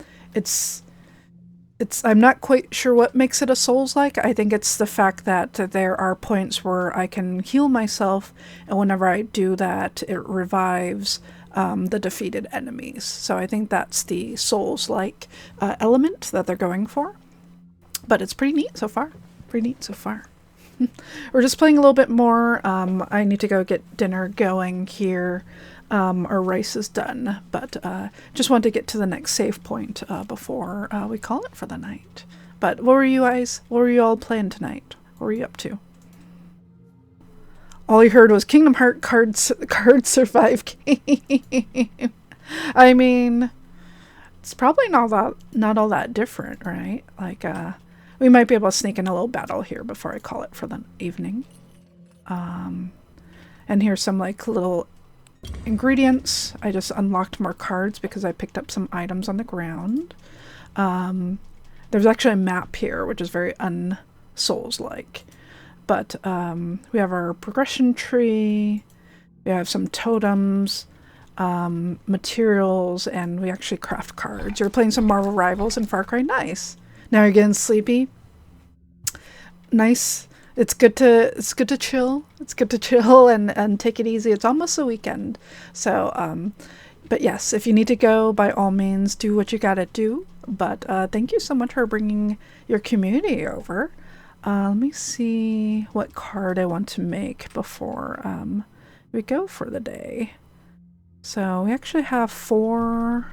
not quite sure what makes it a Souls-like. I think it's the fact that there are points where I can heal myself, and whenever I do that, it revives the defeated enemies. So I think that's the Souls-like element that they're going for. But it's pretty neat so far. We're just playing a little bit more. I need to go get dinner going here. Our rice is done, but just wanted to get to the next save point before we call it for the night. But what were you all playing tonight? What were you up to? All you heard was Kingdom Hearts card survive game. I mean, it's probably not all that different, right? Like, we might be able to sneak in a little battle here before I call it for the evening. And here's some like little ingredients. I just unlocked more cards because I picked up some items on the ground. There's actually a map here, which is very un-Souls-like. But we have our progression tree, we have some totems, materials, and we actually craft cards. You're playing some Marvel Rivals and Far Cry. Nice. Now you're getting sleepy. Nice. It's good to chill. It's good to chill and take it easy. It's almost a weekend. So, but yes, if you need to go, by all means, do what you gotta do. But thank you so much for bringing your community over. Let me see what card I want to make before we go for the day. So we actually have 4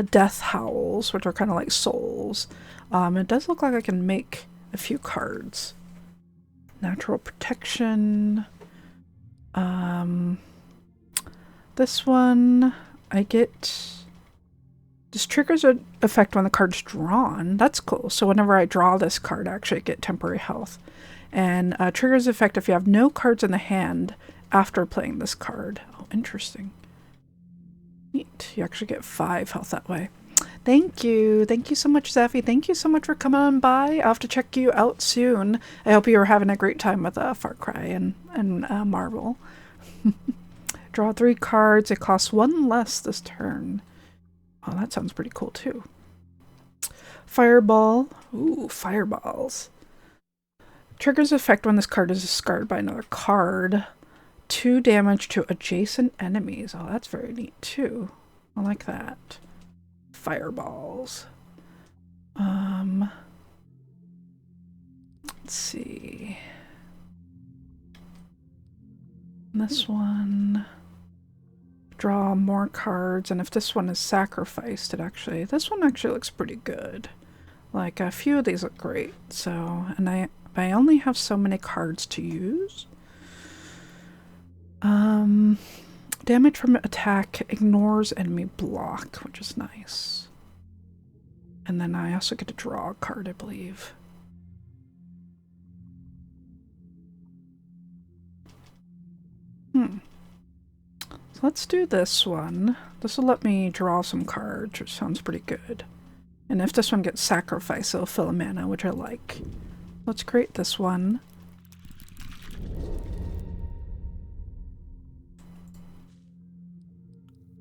Death Howls, which are kind of like souls. It does look like I can make a few cards. Natural protection. This one I get. This triggers an effect when the card's drawn. That's cool. So whenever I draw this card, I actually get temporary health. And triggers effect if you have no cards in the hand after playing this card. Oh, interesting. Neat. You actually get 5 health that way. Thank you. Thank you so much, Zaffi. Thank you so much for coming on by. I'll have to check you out soon. I hope you were having a great time with Far Cry and Marvel. Draw 3 cards. It costs 1 less this turn. Oh, that sounds pretty cool too. Fireball. Ooh, fireballs. Triggers effect when this card is discarded by another card. 2 damage to adjacent enemies. Oh, that's very neat too. I like that. Fireballs. Let's see. This one, draw more cards, and if this one is sacrificed, this one actually looks pretty good. Like, a few of these look great, so, and I only have so many cards to use. Damage from attack ignores enemy block, which is nice. And then I also get to draw a card, I believe. So let's do this one. This will let me draw some cards, which sounds pretty good. And if this one gets sacrificed, it'll fill a mana, which I like. Let's create this one.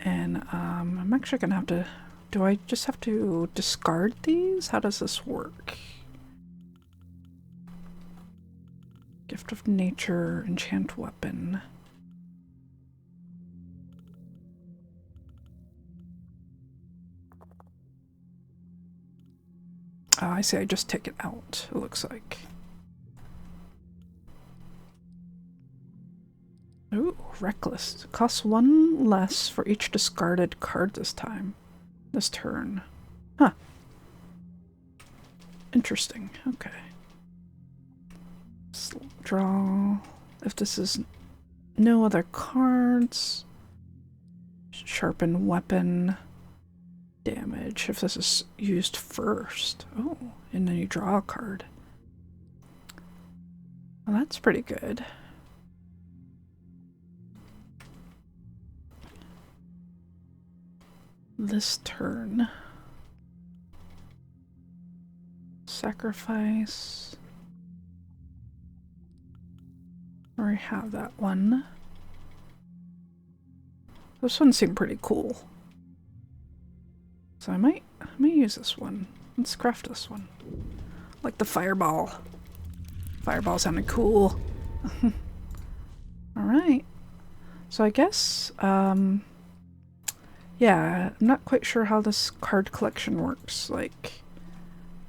And I'm actually gonna have to... Do I just have to discard these? How does this work? Gift of Nature, enchant weapon. I see, I just take it out, it looks like. Ooh, Reckless. Costs one less for each discarded card this turn. Huh. Interesting, okay. Draw. If this is no other cards. Sharpen weapon. Damage if this is used first. Oh, and then you draw a card. Well, that's pretty good. This turn. Sacrifice. I already have that one. This one seemed pretty cool. So I might use this one. Let's craft this one. Like the fireball. Fireball sounded cool. Alright. So I guess, yeah, I'm not quite sure how this card collection works. Like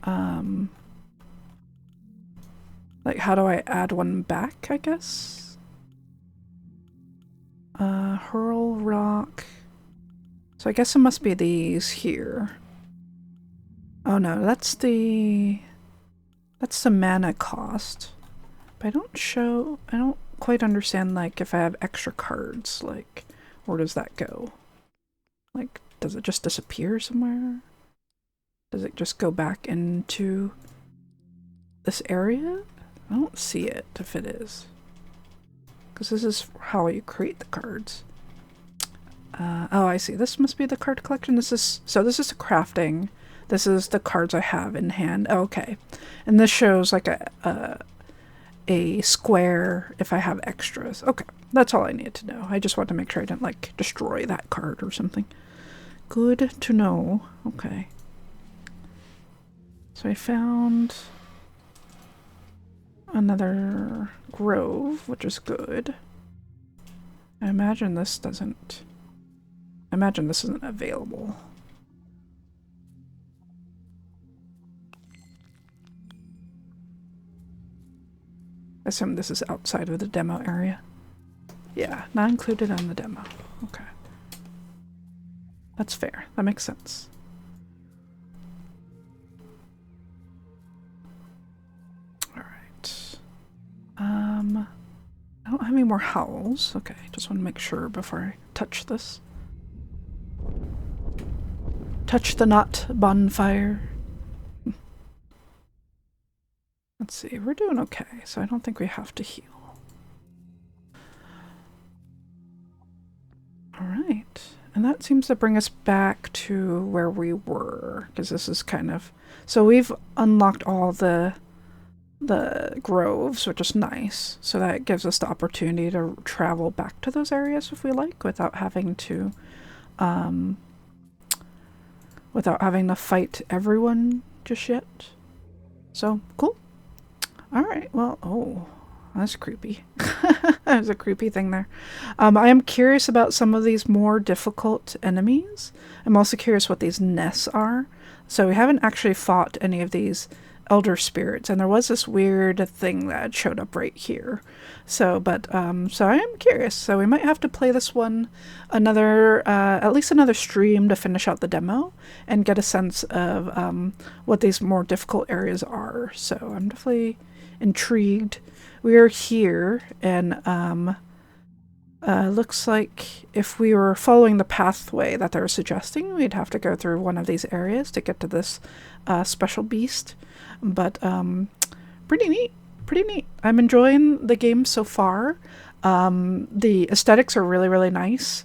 how do I add one back, I guess? Hurl, rock. So I guess it must be these here. Oh no, that's the mana cost. But I don't quite understand, like, if I have extra cards, like, where does that go? Like, does it just disappear somewhere? Does it just go back into this area? I don't see it, if it is. Because this is how you create the cards. Oh, I see. This must be the card collection. This is the crafting. This is the cards I have in hand. Okay. And this shows like a square if I have extras. Okay. That's all I needed to know. I just wanted to make sure I didn't like destroy that card or something. Good to know. Okay. So I found another grove, which is good. I imagine this isn't available. I assume this is outside of the demo area. Yeah, not included on the demo. Okay. That's fair. That makes sense. Alright. I don't have any more howls. Okay, just want to make sure before I touch this. Touch the not bonfire. Let's see, we're doing okay, so I don't think we have to heal. Alright, and that seems to bring us back to where we were, because this is kind of... So we've unlocked all the groves, which is nice, so that gives us the opportunity to travel back to those areas if we like, without having to fight everyone just yet. So, cool. Alright, well, oh, that's creepy. There's a creepy thing there. I am curious about some of these more difficult enemies. I'm also curious what these nests are. So we haven't actually fought any of these elder spirits, and there was this weird thing that showed up right here. So I am curious. So we might have to play this one at least another stream to finish out the demo and get a sense of what these more difficult areas are. So I'm definitely intrigued. We are here, and looks like if we were following the pathway that they're suggesting, we'd have to go through one of these areas to get to this special beast. But pretty neat. Pretty neat. I'm enjoying the game so far. The aesthetics are really, really nice.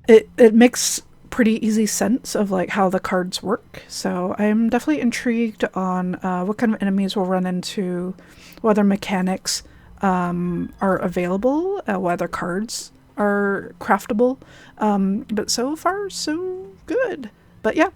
It makes pretty easy sense of like how the cards work. So I'm definitely intrigued on what kind of enemies we'll run into, whether mechanics are available, whether cards are craftable. But so far, so good. But yeah.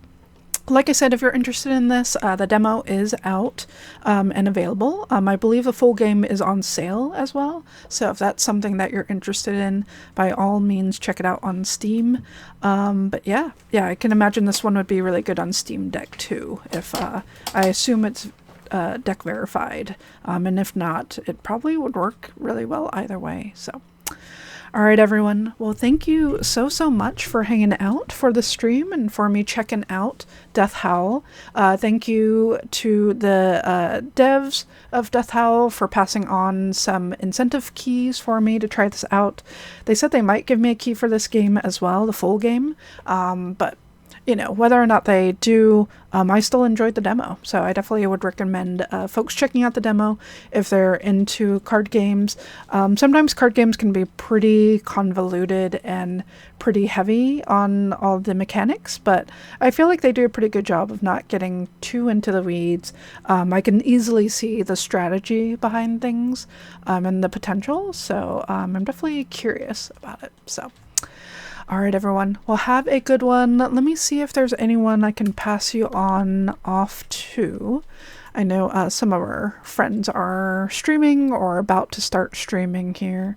Like I said, if you're interested in this, the demo is out and available. I believe the full game is on sale as well. So if that's something that you're interested in, by all means, check it out on Steam. But yeah, I can imagine this one would be really good on Steam Deck too. If I assume it's deck verified. And if not, it probably would work really well either way. So. All right, everyone. Well, thank you so much for hanging out for the stream and for me checking out Death Howl. Thank you to the devs of Death Howl for passing on some incentive keys for me to try this out. They said they might give me a key for this game as well, the full game, but you know, whether or not they do, I still enjoyed the demo. So I definitely would recommend folks checking out the demo if they're into card games. Sometimes card games can be pretty convoluted and pretty heavy on all the mechanics, but I feel like they do a pretty good job of not getting too into the weeds. I can easily see the strategy behind things and the potential. So I'm definitely curious about it. So. All right, everyone. Well, have a good one. Let me see if there's anyone I can pass you on off to. I know some of our friends are streaming or about to start streaming here.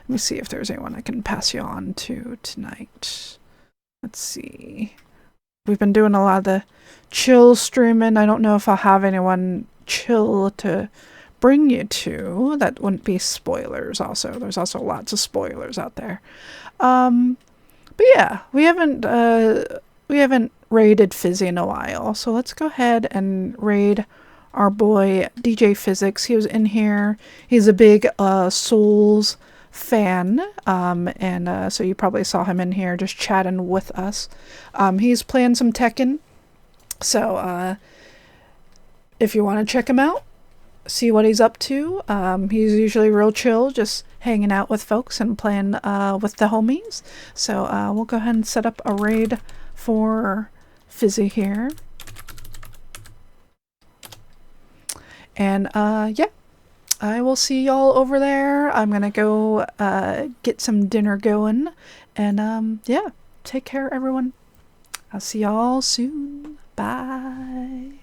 Let me see if there's anyone I can pass you on to tonight. Let's see. We've been doing a lot of the chill streaming. I don't know if I'll have anyone chill to bring you to. That wouldn't be spoilers also. There's also lots of spoilers out there. But yeah, we haven't raided Fizzy in a while, so let's go ahead and raid our boy DJ Physics. He was in here. He's a big Souls fan, and so you probably saw him in here just chatting with us. He's playing some Tekken, so if you want to check him out, see what he's up to. He's usually real chill, just hanging out with folks and playing with the homies. So we'll go ahead and set up a raid for Fizzy here. And yeah, I will see y'all over there. I'm gonna go get some dinner going. And yeah, take care, everyone. I'll see y'all soon. Bye.